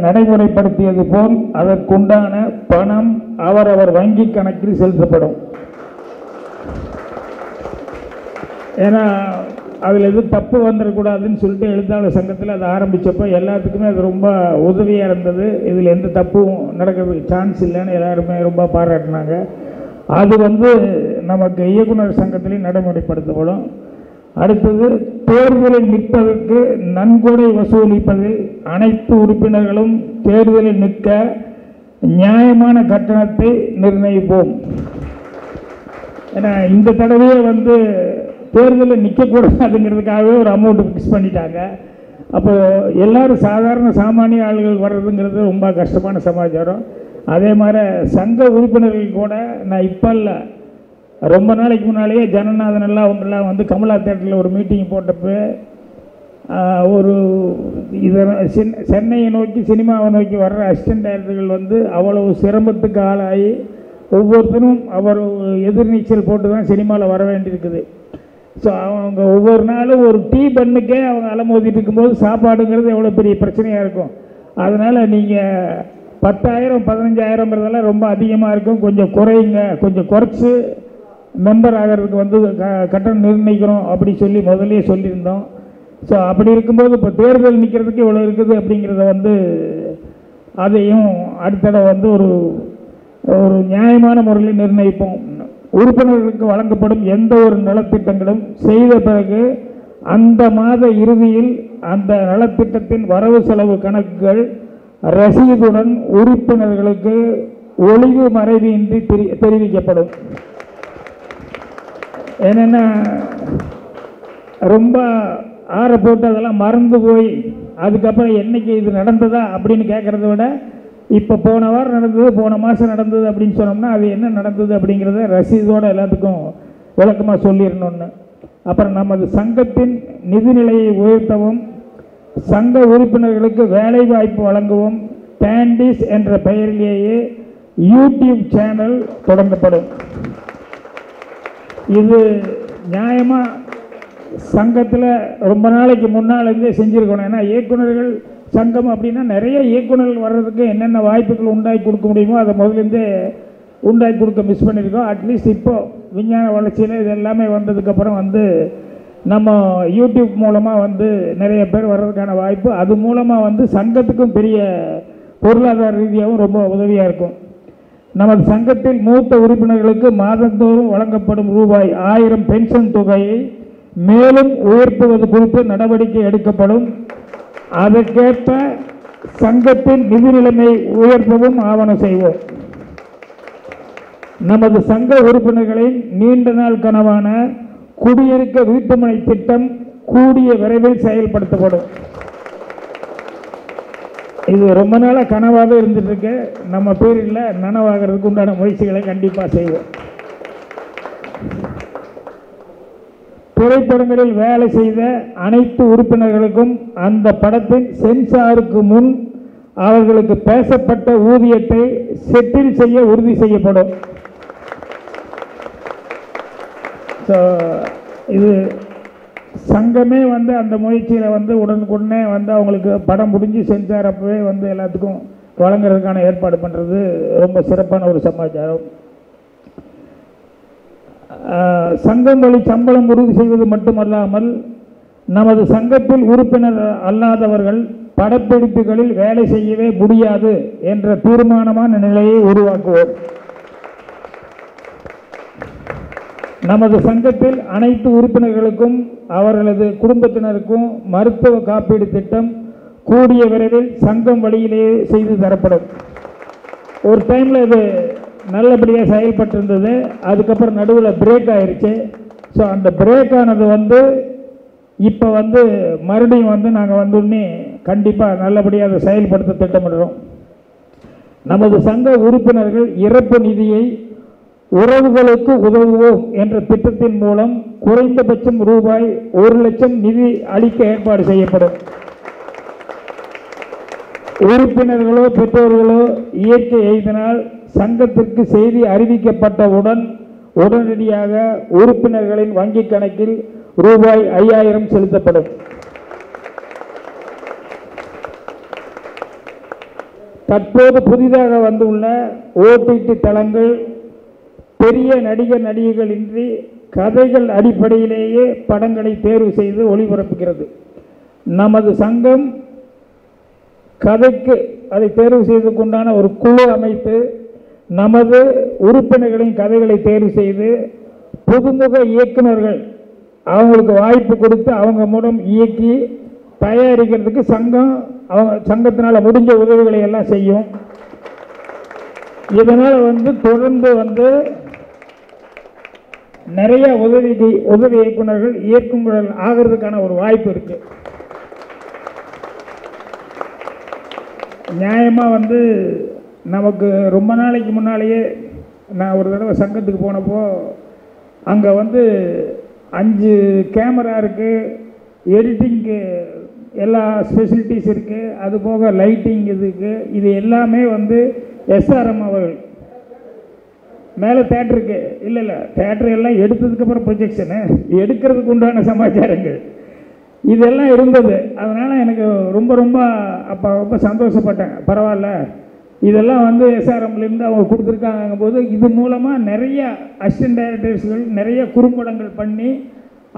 நடைமுறைப்படுத்தியது போல் அதற்குண்டான பணம் அவரவர் வங்கி கணக்கில் செலுத்தப்படும். ஏன்னா அதில் எதுவும் தப்பு வந்துடக்கூடாதுன்னு சொல்லிட்டு எழுத்தாளர் சங்கத்தில் அதை ஆரம்பித்தப்போ எல்லாத்துக்குமே அது ரொம்ப உதவியாக இருந்தது. இதில் எந்த தப்பும் நடக்கிறதுக்கு சான்ஸ் இல்லைன்னு எல்லாருமே ரொம்ப பாராட்டினாங்க. அது வந்து நமக்கு இயக்குனர் சங்கத்திலையும் நடைமுறைப்படுத்தப்படும். அடுத்தது, தேர்தலில் நிற்பதற்கு நன்கொடை வசூலிப்பதில் அனைத்து உறுப்பினர்களும் தேர்தலில் நிற்க நியாயமான கட்டணத்தை நிர்ணயிப்போம். ஏன்னா இந்த தடவையே வந்து தேர்தலில் நிற்கக்கூடாதுங்கிறதுக்காகவே ஒரு அமௌண்ட் ஃபிக்ஸ் பண்ணிட்டாங்க. அப்போது எல்லோரும் சாதாரண சாமானிய ஆளுகள் வர்றதுங்கிறது ரொம்ப கஷ்டமான சமாச்சாரம். அதே மாதிரி சங்க உறுப்பினர்கள் கூட நான் இப்போ இல்லை, ரொம்ப நாளைக்கு முன்னாலேயே ஜனநாதன் எல்லாம் அவங்கெல்லாம் வந்து கமலா தேட்டரில் ஒரு மீட்டிங் போட்டப்போ ஒரு இதை சென்னையை நோக்கி சினிமாவை நோக்கி வர்ற அசிஸ்டன்ட் டைரக்டர்கள் வந்து அவ்வளவு சிரமத்துக்கு ஆளாகி ஒவ்வொருத்தரும் அவர் எதிர்நீச்சல் போட்டு தான் சினிமாவில் வர வேண்டியிருக்குது. ஸோ அவங்க ஒவ்வொரு நாளும் ஒரு டீ பண்ணுக்கே அவங்க அலமோதிட்டு இருக்கும்போது சாப்பாடுங்கிறது எவ்வளோ பெரிய பிரச்சனையாக இருக்கும். அதனால் நீங்கள் 10,000 15,000ங்கிறதெல்லாம் ரொம்ப அதிகமாக இருக்கும், கொஞ்சம் குறையுங்க, கொஞ்சம் குறைச்சி மெம்பர் ஆகிறதுக்கு வந்து கட்டணம் நிர்ணயிக்கிறோம் அப்படி சொல்லி முதலே சொல்லியிருந்தோம். ஸோ அப்படி இருக்கும்போது இப்போ தேர்தல் நிற்கிறதுக்கு இவ்வளோ இருக்குது அப்படிங்கிறத வந்து அதையும் அடுத்தட வந்து ஒரு நியாயமான முறையில் நிர்ணயிப்போம். உறுப்பினர்களுக்கு வழங்கப்படும் எந்த ஒரு நலத்திட்டங்களும் செய்த பிறகு அந்த மாத இறுதியில் அந்த நலத்திட்டத்தின் வரவு செலவு கணக்குகள் ரசீதுடன் உறுப்பினர்களுக்கு ஒளிவு மறைவின்றி தெரிவிக்கப்படும். என்னென்னா ரொம்ப ஆற போட்டு அதெல்லாம் மறந்து போய் அதுக்கப்புறம் என்றைக்கு இது நடந்ததா அப்படின்னு கேட்குறத விட இப்போ போன வாரம் நடந்தது, போன மாதம் நடந்தது அப்படின்னு சொன்னோம்னா அது என்ன நடந்தது அப்படிங்கிறத ரசீதோடு எல்லாத்துக்கும் விளக்கமாக சொல்லிடணுன்னு. அப்புறம் நமது சங்கத்தின் நிதிநிலையை உயர்த்தவும், சங்க உறுப்பினர்களுக்கு வேலை வாய்ப்பு வழங்கவும், டேண்டிஸ் என்ற பெயரிலேயே யூடியூப் சேனல் தொடங்கப்படும். இது நியாயமாக சங்கத்தில் ரொம்ப நாளைக்கு முன்னாலேருந்தே செஞ்சுருக்கணும். ஏன்னா இயக்குநர்கள் சங்கம் அப்படின்னா நிறைய இயக்குநர்கள் வர்றதுக்கு என்னென்ன வாய்ப்புகள் உண்டாக்கி கொடுக்க முடியுமோ அதை முதலேருந்தே உண்டாக்கி கொடுக்க மிஸ் பண்ணியிருக்கோம். அட்லீஸ்ட் இப்போது விஞ்ஞான வளர்ச்சியில் இது எல்லாமே வந்ததுக்கப்புறம் நம்ம யூடியூப் மூலமாக நிறைய பேர் வர்றதுக்கான வாய்ப்பு, அது மூலமாக சங்கத்துக்கும் பெரிய பொருளாதார ரீதியாகவும் ரொம்ப உதவியாக இருக்கும். நமது சங்கத்தில் மூத்த உறுப்பினர்களுக்கு மாதந்தோறும் வழங்கப்படும் ரூபாய் 1000 பென்ஷன் தொகையை மேலும் உயர்த்துவது குறித்து நடவடிக்கை எடுக்கப்படும். அதற்கேற்ப சங்கத்தின் நிதி நிலைமை உயர்த்தவும் ஆவணம் செய்வோம். நமது சங்க உறுப்பினர்களின் நீண்ட நாள் கனவான குடியிருக்க வீட்டுமனை திட்டம் கூடிய விரைவில் செயல்படுத்தப்படும். இது ரொம்ப நாளாக கனவாகவே இருந்துட்டு இருக்கு. நம்ம பேரில் நனவாகிறதுக்கு உண்டான முயற்சிகளை கண்டிப்பாக செய்வோம். திரைப்படங்களில் வேலை செய்த அனைத்து உறுப்பினர்களுக்கும் அந்த படத்தின் சென்சாருக்கு முன் அவர்களுக்கு பேசப்பட்ட ஊதியத்தை செட்டில் செய்ய உறுதி செய்யப்படும். இது சங்கமே அந்த முயற்சியில் உடனுக்குடனே அவங்களுக்கு படம் முடிஞ்சு சென்சார் அப்பவே எல்லாத்துக்கும் வழங்குறதுக்கான ஏற்பாடு பண்ணுறது ரொம்ப சிறப்பான ஒரு சமாச்சாரம். சங்கம் வழி சம்பளம் உறுதி செய்வது மட்டுமல்லாமல் நமது சங்கத்தில் உறுப்பினர் அல்லாதவர்கள் படப்பிடிப்புகளில் வேலை செய்யவே முடியாது என்ற தீர்மானமான நிலையை உருவாக்குவோம். நமது சங்கத்தில் அனைத்து உறுப்பினர்களுக்கும் அவர்களது குடும்பத்தினருக்கும் மருத்துவ காப்பீடு திட்டம் கூடிய விரைவில் சங்கம் வழியிலேயே செய்து தரப்படும். ஒரு டைமில் இது நல்லபடியாக செயல்பட்டிருந்தது, அதுக்கப்புறம் நடுவில் பிரேக் ஆயிடுச்சு. ஸோ அந்த பிரேக் ஆனது இப்போ மறுபடியும் நாங்கள் வந்தோடனே கண்டிப்பாக நல்லபடியாக அதை செயல்படுத்த திட்டமிடுறோம். நமது சங்க உறுப்பினர்கள் இறப்பு நிதியை உறவுகளுக்கு உதவுவோம் என்ற திட்டத்தின் மூலம் குறைந்தபட்சம் ரூபாய் 1 லட்சம் நிதி அளிக்க ஏற்பாடு செய்யப்படும். உறுப்பினர்களோ பெற்றோர்களோ இயற்கை எய்தினால் சங்கத்திற்கு செய்தி அறிவிக்கப்பட்டவுடன் உடனடியாக உறுப்பினர்களின் வங்கிக் கணக்கில் ரூபாய் 5000 செலுத்தப்படும். தற்போது புதிதாக வந்துள்ள ஓடிடி தளங்கள் பெரிய நடிகர் நடிகைகள் இன்றி கதைகள் அடிப்படையிலேயே படங்களை தேர்வு செய்து ஒளிபரப்புகிறது. நமது சங்கம் கதைக்கு அதை தேர்வு செய்வதற்குண்டான ஒரு குழு அமைத்து நமது உறுப்பினர்களின் கதைகளை தேர்வு செய்து புதுமுக இயக்குநர்கள் அவங்களுக்கு வாய்ப்பு கொடுத்து அவங்க மூலம் இயக்கி தயாரிக்கிறதுக்கு சங்கத்தினால் முடிஞ்ச உதவிகளை எல்லாம் செய்யும். இதனால் தொடர்ந்து நிறைய உதவி இயக்குநர்கள் இயக்குநர்கள் ஆகிறதுக்கான ஒரு வாய்ப்பு இருக்கு. நியாயமாக நமக்கு ரொம்ப நாளைக்கு முன்னாலேயே நான் ஒரு தடவை சங்கத்துக்கு போனப்போ அங்கே 5 கேமரா இருக்குது, எடிட்டிங்க்கு எல்லா ஸ்பெசிலிட்டிஸ் இருக்குது, அது போக லைட்டிங் இதுக்கு இது எல்லாமே எஸ்ஆர்எம் அவர்கள் மேலே தேட்டருக்கு இல்லை தேட்டர் எல்லாம் எடுத்ததுக்கப்புறம் ப்ரொஜெக்ஷனு எடுக்கிறதுக்கு உண்டான சமாச்சாரங்கள் இதெல்லாம் இருந்தது. அதனால் எனக்கு ரொம்ப அப்போ ரொம்ப சந்தோஷப்பட்டேன். பரவாயில்ல, இதெல்லாம் எஸ்ஆர்எம்லேருந்து அவங்க கொடுத்துருக்காங்க போது இது மூலமாக நிறைய அசிஸ்டன்ட் டைரக்டர்ஸ்கள் நிறைய குறும்படங்கள் பண்ணி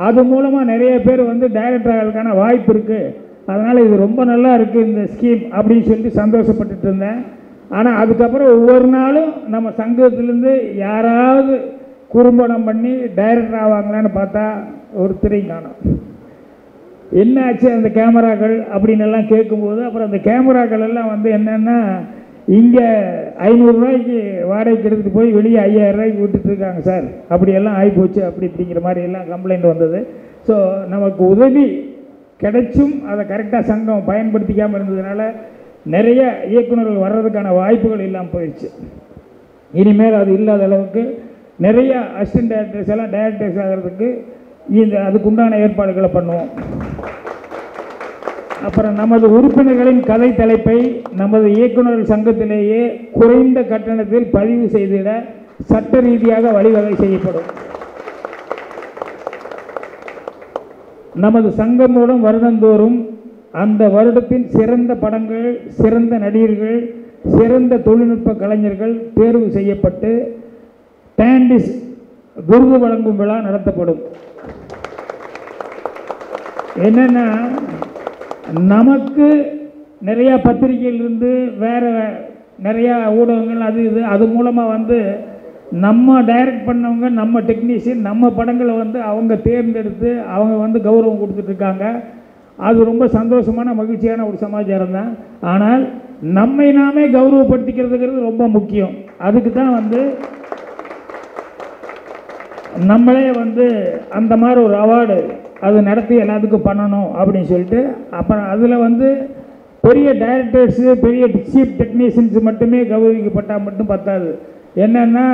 அது மூலமாக நிறைய பேர் டைரக்டர் ஆகிறதுக்கான வாய்ப்பு இருக்குது. அதனால் இது ரொம்ப நல்லா இருக்குது இந்த ஸ்கீம் அப்படின்னு சொல்லிட்டு சந்தோஷப்பட்டுட்டு இருந்தேன். ஆனால் அதுக்கப்புறம் ஒவ்வொரு நாளும் நம்ம சங்கத்திலேருந்து யாராவது குறும்படம் பண்ணி டைரக்டர் ஆவாங்களான்னு பார்த்தா ஒருத்தரையும் காணோம். என்ன ஆச்சு அந்த கேமராக்கள் அப்படின்னு எல்லாம் கேட்கும்போது அப்புறம் அந்த கேமராக்கள் எல்லாம் என்னென்னா இங்கே 500 ரூபாய்க்கு வாடகைக்கு எடுத்துகிட்டு போய் வெளியே 5000 ரூபாய்க்கு விட்டுட்டுருக்காங்க சார், அப்படியெல்லாம் ஆகிப்போச்சு அப்படிங்கிற மாதிரி எல்லாம் கம்ப்ளைண்ட் வந்தது. ஸோ நமக்கு உதவி கிடைச்சும் அதை கரெக்டாக சங்கம் பயன்படுத்திக்காமல் இருந்ததுனால நிறைய இயக்குநர்கள் வர்றதுக்கான வாய்ப்புகள் இல்லாமல் போயிடுச்சு. இனிமேல் அது இல்லாத அளவுக்கு நிறைய அசிஸ்டன்ட் டைரக்டர்ஸ் எல்லாம் டைரக்டர்ஸ் ஆகிறதுக்கு அதுக்குண்டான ஏற்பாடுகளை பண்ணுவோம். அப்புறம் நமது உறுப்பினர்களின் கதை தலைப்பை நமது இயக்குநர்கள் சங்கத்திலேயே குறைந்த கட்டணத்தில் பதிவு செய்திட சட்ட ரீதியாக வழிவகை செய்யப்படும். நமது சங்கம் மூலம் வருடந்தோறும் அந்த வருடத்தின் சிறந்த படங்கள், சிறந்த நடிகர்கள், சிறந்த தொழில்நுட்ப கலைஞர்கள் தேர்வு செய்யப்பட்டு டாண்டிஸ் விருது வழங்கும் விழா நடத்தப்படும். என்னென்னா, நமக்கு நிறையா பத்திரிகையிலிருந்து வேறு நிறையா ஊடகங்கள் அது மூலமாக நம்ம டைரக்ட் பண்ணவங்க, நம்ம டெக்னீஷியன், நம்ம படங்களை அவங்க தேர்ந்தெடுத்து அவங்க கௌரவம் கொடுத்துட்ருக்காங்க. அது ரொம்ப சந்தோஷமான மகிழ்ச்சியான ஒரு சமாச்சாரம் தான். ஆனால் நம்மை நாமே கௌரவப்படுத்திக்கிறதுங்கிறது ரொம்ப முக்கியம். அதுக்கு தான் நம்மளே அந்த மாதிரி ஒரு அவார்டு அது நடத்தி எல்லாத்துக்கும் பண்ணணும் அப்படின்னு சொல்லிட்டு, அப்புறம் அதில் பெரிய டைரக்டர்ஸு, பெரிய சீஃப் டெக்னீஷியன்ஸ் மட்டுமே கௌரவிக்கப்பட்டால் மட்டும் பத்தாது. என்னென்னா,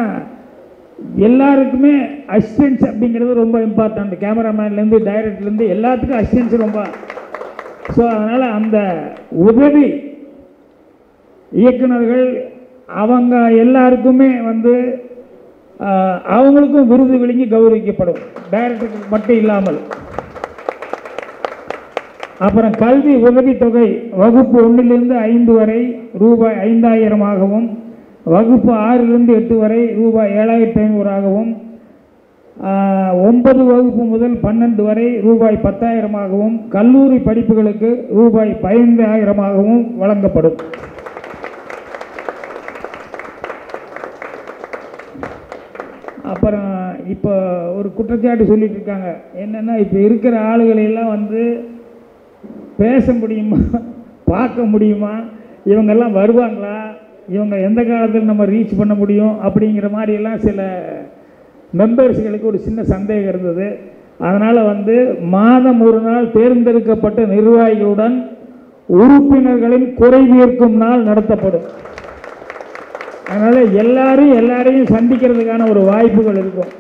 எல்லாருக்குமே அசிஸ்டன்ஸ் அப்படிங்கிறது ரொம்ப இம்பார்ட்டண்ட். கேமராமேன்லேருந்து டைரக்டர்லேருந்து எல்லாத்துக்கும் அசிஸ்டன்ஸ் ரொம்ப. ஸோ அதனால் அந்த உதவி இயக்குநர்கள் அவங்க எல்லாருக்குமே அவங்களுக்கும் விருது வழங்கி கௌரவிக்கப்படும், டைரக்டருக்கு மட்டும் இல்லாமல். அப்புறம் கல்வி உதவித்தொகை வகுப்பு 1லிருந்து 5 வரை ரூபாய் 5000ஆகவும், வகுப்பு 6லிருந்து 8 வரை ரூபாய் 7500ஆகவும், 9 வகுப்பு முதல் 12 வரை ரூபாய் 10,000ஆகவும், கல்லூரி படிப்புகளுக்கு ரூபாய் 15,000ஆகவும் வழங்கப்படும். அப்புறம் இப்போ ஒரு குற்றச்சாட்டு சொல்லிட்டு இருக்காங்க. என்னென்னா, இப்போ இருக்கிற ஆளுகளெல்லாம் பேச முடியுமா, பார்க்க முடியுமா, இவங்கெல்லாம் வருவாங்களா, இவங்க எந்த காலத்தில் நம்ம ரீச் பண்ண முடியும் அப்படிங்கிற மாதிரியெல்லாம் சில மெம்பர்ஸ்களுக்கு ஒரு சின்ன சந்தேகம் இருந்தது. அதனால் மாதம் ஒரு நாள் தேர்ந்தெடுக்கப்பட்ட நிர்வாகிகளுடன் உறுப்பினர்களின் குறை தீர்க்கும் நாள் நடத்தப்படும். அதனால் எல்லாரையும் சந்திக்கிறதுக்கான ஒரு வாய்ப்புகள் இருக்கும்.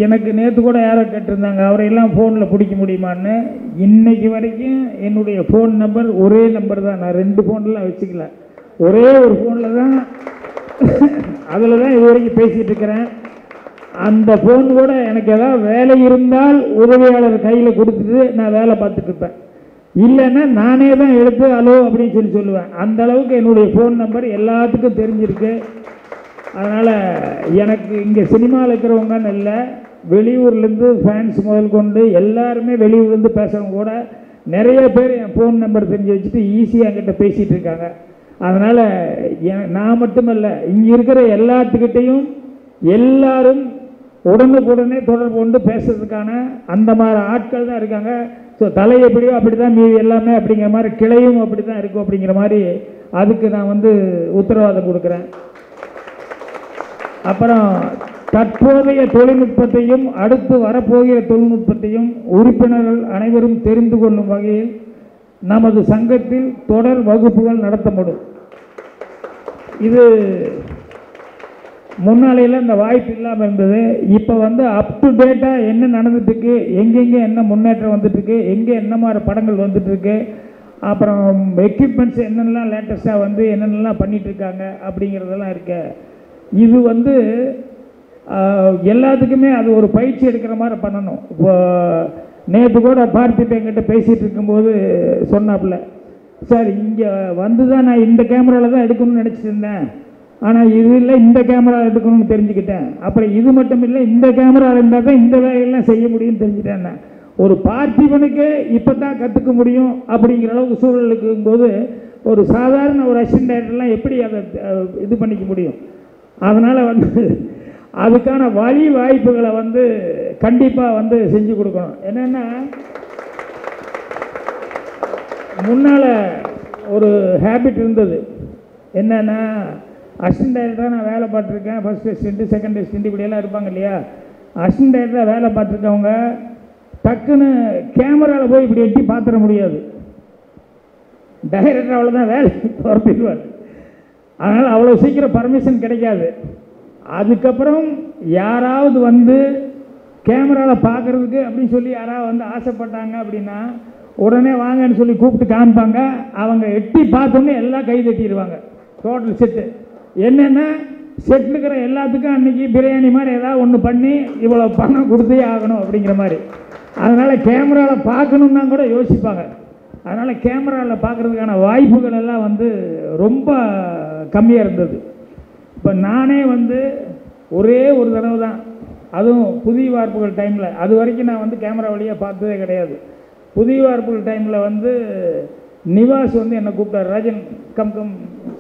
எனக்கு நேற்று கூட யாரோ கேட்டிருந்தாங்க, அவரையெல்லாம் ஃபோனில் பிடிக்க முடியுமான்னு. இன்றைக்கு வரைக்கும் என்னுடைய ஃபோன் நம்பர் ஒரே நம்பர் தான். நான் 2 ஃபோன்லாம் வச்சுக்கல, ஒரே ஒரு ஃபோனில் தான், அதில் தான் இது வரைக்கும் பேசிகிட்டு இருக்கிறேன். அந்த ஃபோன் கூட எனக்கு ஏதாவது வேலை இருந்தால் உதவியாளர் கையில் கொடுத்துட்டு நான் வேலை பார்த்துட்ருப்பேன். இல்லைன்னா நானே தான் எடுத்து ஹலோ அப்படின்னு சொல்லுவேன். அந்த அளவுக்கு என்னுடைய ஃபோன் நம்பர் எல்லாத்துக்கும் தெரிஞ்சிருக்கு. அதனால் எனக்கு இங்கே சினிமாவில் இருக்கிறவங்கன்னு இல்லை, வெளியூர்லேருந்து ஃபேன்ஸ் முதல் கொண்டு எல்லாருமே வெளியூர்லேருந்து பேசுகிறவங்க கூட நிறைய பேர் என் ஃபோன் நம்பர் தெரிஞ்சு வச்சுட்டு ஈஸியாக என்கிட்ட பேசிகிட்டு இருக்காங்க. அதனால் நான் மட்டுமல்ல, இங்கே இருக்கிற எல்லாத்துக்கிட்டையும் எல்லாரும் உடனுக்குடனே தொடர்பு கொண்டு பேசுறதுக்கான அந்த மாதிரி ஆட்கள் தான் இருக்காங்க. ஸோ தலை எப்படியோ அப்படி தான் மீதி எல்லாமே அப்படிங்கிற மாதிரி, கிளையும் அப்படி தான் இருக்கும் அப்படிங்கிற மாதிரி அதுக்கு நான் உத்தரவாதம் கொடுக்குறேன். அப்புறம் தற்போதைய தொழில்நுட்பத்தையும் அடுத்து வரப்போகிற தொழில்நுட்பத்தையும் உறுப்பினர்கள் அனைவரும் தெரிந்து கொள்ளும் வகையில் நமது சங்கத்தில் தொடர் வகுப்புகள் நடத்தப்படும். இது முன்னாலையில் இந்த வாய்ப்பு இல்லாமல் இருந்தது. இப்போ அப் டு டேட்டாக என்ன நடந்துட்டுருக்கு, எங்கெங்கே என்ன முன்னேற்றம் வந்துட்டுருக்கு, எங்கே என்ன மாதிரி படங்கள் வந்துட்டுருக்கு, அப்புறம் எக்யூப்மெண்ட்ஸ் என்னென்னலாம் லேட்டஸ்ட்டாக என்னென்னலாம் பண்ணிகிட்ருக்காங்க அப்படிங்கிறதெல்லாம் இருக்கு. இது எல்லாத்துக்குமே அது ஒரு பயிற்சி எடுக்கிற மாதிரி பண்ணணும். இப்போ நேற்று கூட பார்த்துட்டு என்கிட்ட பேசிகிட்டு இருக்கும்போது சொன்னாப்புல, சார் இங்கே தான் நான் இந்த கேமராவில் தான் எடுக்கணும்னு நினச்சிட்டு இருந்தேன், ஆனால் இது இல்லை இந்த கேமரா எடுக்கணும்னு தெரிஞ்சுக்கிட்டேன். அப்புறம் இது மட்டும் இல்லை, இந்த கேமரா இருந்தால் தான் இந்த வேலையெல்லாம் செய்ய முடியும்னு தெரிஞ்சுட்டேன். ஒரு பார்த்திபனுக்கு இப்போ தான் கற்றுக்க முடியும் அப்படிங்கிற அளவுக்கு சூழல் இருக்கும்போது ஒரு சாதாரண ஒரு அசிஸ்டன்ட் டைரக்டர்லாம் எப்படி அதை இது பண்ணிக்க முடியும்? அதனால் அதுக்கான வழி வாய்ப்புகளை கண்டிப்பாக செஞ்சு கொடுக்கணும். என்னென்னா, முன்னால் ஒரு ஹேபிட் இருந்தது. என்னென்னா, அசிஸ்டன்ட் டைரக்டராக நான் வேலை பார்த்துருக்கேன். ஃபஸ்ட் அசிஸ்டண்ட்டு, செகண்ட் அசிஸ்டண்ட் இப்படியெல்லாம் இருப்பாங்க இல்லையா? அசிஸ்டன்ட் டைரக்டராக வேலை பார்த்துருக்கவங்க டக்குன்னு கேமராவில் போய் இப்படி எட்டி பார்த்துட முடியாது. டைரக்டர் அவ்வளோதான் வேலை துரத்திடுவார். அதனால் அவ்வளோ சீக்கிரம் பர்மிஷன் கிடைக்காது. அதுக்கப்புறம் யாராவது கேமராவில் பார்க்குறதுக்கு அப்படின்னு சொல்லி யாராவது வந்து ஆசைப்பட்டாங்க அப்படின்னா உடனே வாங்கன்னு சொல்லி கூப்பிட்டு காமிப்பாங்க. அவங்க எட்டி பார்த்தோன்னே எல்லாம் கை தட்டிடுவாங்க. டோட்டல் செட்டு என்னென்னா செட்டில் இருக்கிற எல்லாத்துக்கும் அன்றைக்கி பிரியாணி மாதிரி ஏதாவது ஒன்று பண்ணி இவ்வளோ பணம் கொடுத்தே ஆகணும் அப்படிங்கிற மாதிரி. அதனால் கேமராவில் பார்க்கணுன்னா கூட யோசிப்பாங்க. அதனால் கேமராவில் பார்க்குறதுக்கான வாய்ப்புகள் எல்லாம் வந்து ரொம்ப கம்மியாக இருந்தது. இப்போ நானே வந்து ஒரே ஒரு தடவை தான், அதுவும் புதிய வார்ப்புகள் டைமில், அது வரைக்கும் நான் வந்து கேமரா வழியாக பார்த்ததே கிடையாது. புதிய வார்ப்புகள் டைமில் வந்து நிவாஸ் வந்து என்னை கூப்பிட்டார், Rajan come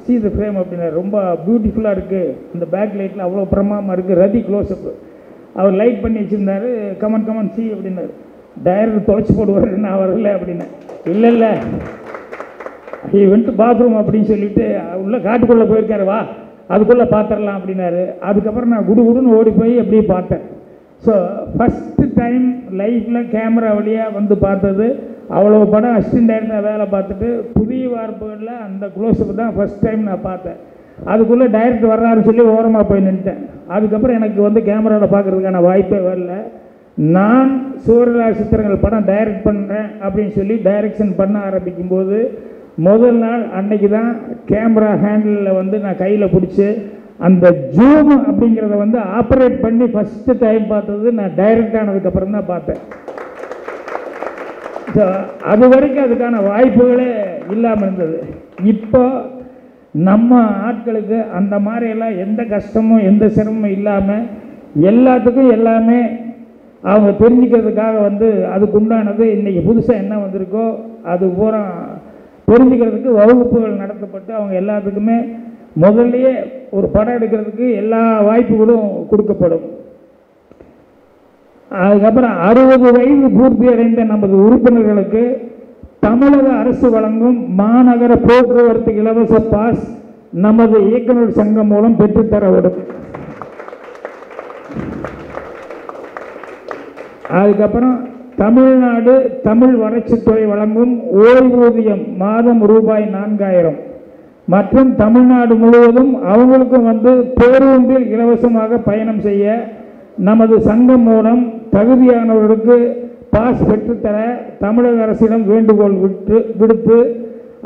see the frame அப்படின்னாரு. ரொம்ப பியூட்டிஃபுல்லாக இருக்குது, இந்த பேக் லைட்டில் அவ்வளோ பிரமாதமாக இருக்குது, ரதி க்ளோஸ்அப் அவர் லைட் பண்ணி வச்சுருந்தார், கமன் சி அப்படின்னாரு. டைரக்டர் தொலைச்சி போடுவார், நான் வரல அப்படின்னேன். இல்லை ஹி வென்ட் பாத்ரூம் அப்படின்னு சொல்லிட்டு உள்ள காட்டுக்குள்ளே போயிருக்காரு, வா அதுக்குள்ளே பார்த்துடலாம் அப்படின்னாரு. அதுக்கப்புறம் நான் குடுன்னு ஓடி போய் அப்படியே பார்த்தேன். ஸோ ஃபஸ்ட்டு டைம் லைஃப்பில் கேமரா வழியாக வந்து பார்த்தது. அவ்வளோ படம் அசிஸ்டன்ட் டைரக்டராக வேலை பார்த்துட்டு புதிய வார்ப்புகளில் அந்த க்ளோஸ்அப் தான் ஃபஸ்ட் டைம் நான் பார்த்தேன். அதுக்குள்ளே டைரக்டர் வர்றாருன்னு சொல்லி ஓரமாக போய் நின்றுட்டேன். அதுக்கப்புறம் எனக்கு வந்து கேமராவில் பார்க்குறதுக்கான வாய்ப்பே வரல. நான் சூரியலால் சித்திரங்கள் படம் டைரக்ட் பண்ணுறேன் அப்படின்னு சொல்லி டைரக்ஷன் பண்ண ஆரம்பிக்கும்போது முதல் நாள் அன்னைக்கு தான் கேமரா ஹேண்டிலில் வந்து நான் கையில் பிடிச்சி அந்த ஜூம் அப்படிங்கிறத வந்து ஆப்ரேட் பண்ணி ஃபஸ்ட்டு டைம் பார்த்தது நான் டைரக்ட் ஆனதுக்கப்புறம் தான் பார்த்தேன். ஸோ அது வரைக்கும் அதுக்கான வாய்ப்புகளே இல்லாமல் இருந்தது. இப்போ நம்ம ஆட்களுக்கு அந்த மாதிரியெல்லாம் எந்த கஷ்டமும் எந்த சிரமமும் இல்லாமல் எல்லாத்துக்கும் எல்லாமே அவங்க தெரிஞ்சுக்கிறதுக்காக வந்து அதுக்கு உண்டானது இன்றைக்கி புதுசாக என்ன வந்திருக்கோ அது பூரா தெரிஞ்சுக்கிறதுக்கு வகுப்புகள் நடத்தப்பட்டு அவங்க எல்லாத்துக்குமே முதல்லையே ஒரு படம் எடுக்கிறதுக்கு எல்லா வாய்ப்புகளும் கொடுக்கப்படும். அதுக்கப்புறம் 60 வயது பூர்த்தி அடைந்த நமது உறுப்பினர்களுக்கு தமிழக அரசு வழங்கும் மாநகர போக்குவரத்து இலவச பாஸ் நமது இயக்குநர் சங்கம் மூலம் பெற்றுத்தரப்படும். அதுக்கப்புறம் தமிழ்நாடு தமிழ் வளர்ச்சித்துறை வழங்கும் ஓய்வூதியம் மாதம் ரூபாய் 4000 மற்றும் தமிழ்நாடு முழுவதும் அவங்களுக்கும் வந்து பேருந்தில் இலவசமாக பயணம் செய்ய நமது சங்கம் மூலம் தகுதியானவர்களுக்கு பாஸ் பெற்றுத்தர தமிழக அரசிடம் வேண்டுகோள் விடுத்து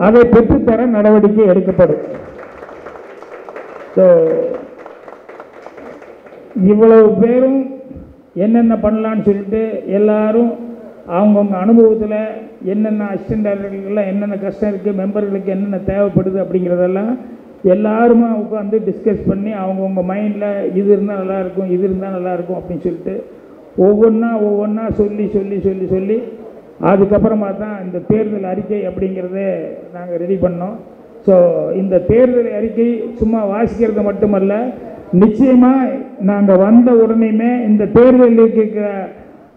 அதை பெற்றுத்தர நடவடிக்கை எடுக்கப்படும். ஸோ இவ்வளவு பேரும் என்னென்ன பண்ணலான்னு சொல்லிட்டு எல்லாரும் அவங்கவுங்க அனுபவத்தில் என்னென்ன அசிஸ்டன்ட் டைரக்டர்கள்லாம் என்னென்ன கஷ்டம் இருக்குது, மெம்பர்களுக்கு என்னென்ன தேவைப்படுது அப்படிங்கிறதெல்லாம் எல்லாருமா உட்காந்து டிஸ்கஸ் பண்ணி அவங்கவுங்க மைண்டில் இது இருந்தால் நல்லாயிருக்கும் இது இருந்தால் நல்லாயிருக்கும் அப்படின்னு சொல்லிட்டு ஒவ்வொன்றா சொல்லி அதுக்கப்புறமா தான் இந்த தேர்தல் அறிக்கை அப்படிங்கிறதே நாங்கள் ரெடி பண்ணோம். ஸோ இந்த தேர்தல் அறிக்கை சும்மா வாசிக்கிறது மட்டுமல்ல, நிச்சயமாக நாங்கள் வந்த உடனேயுமே இந்த தேர்தலில் இருக்கிற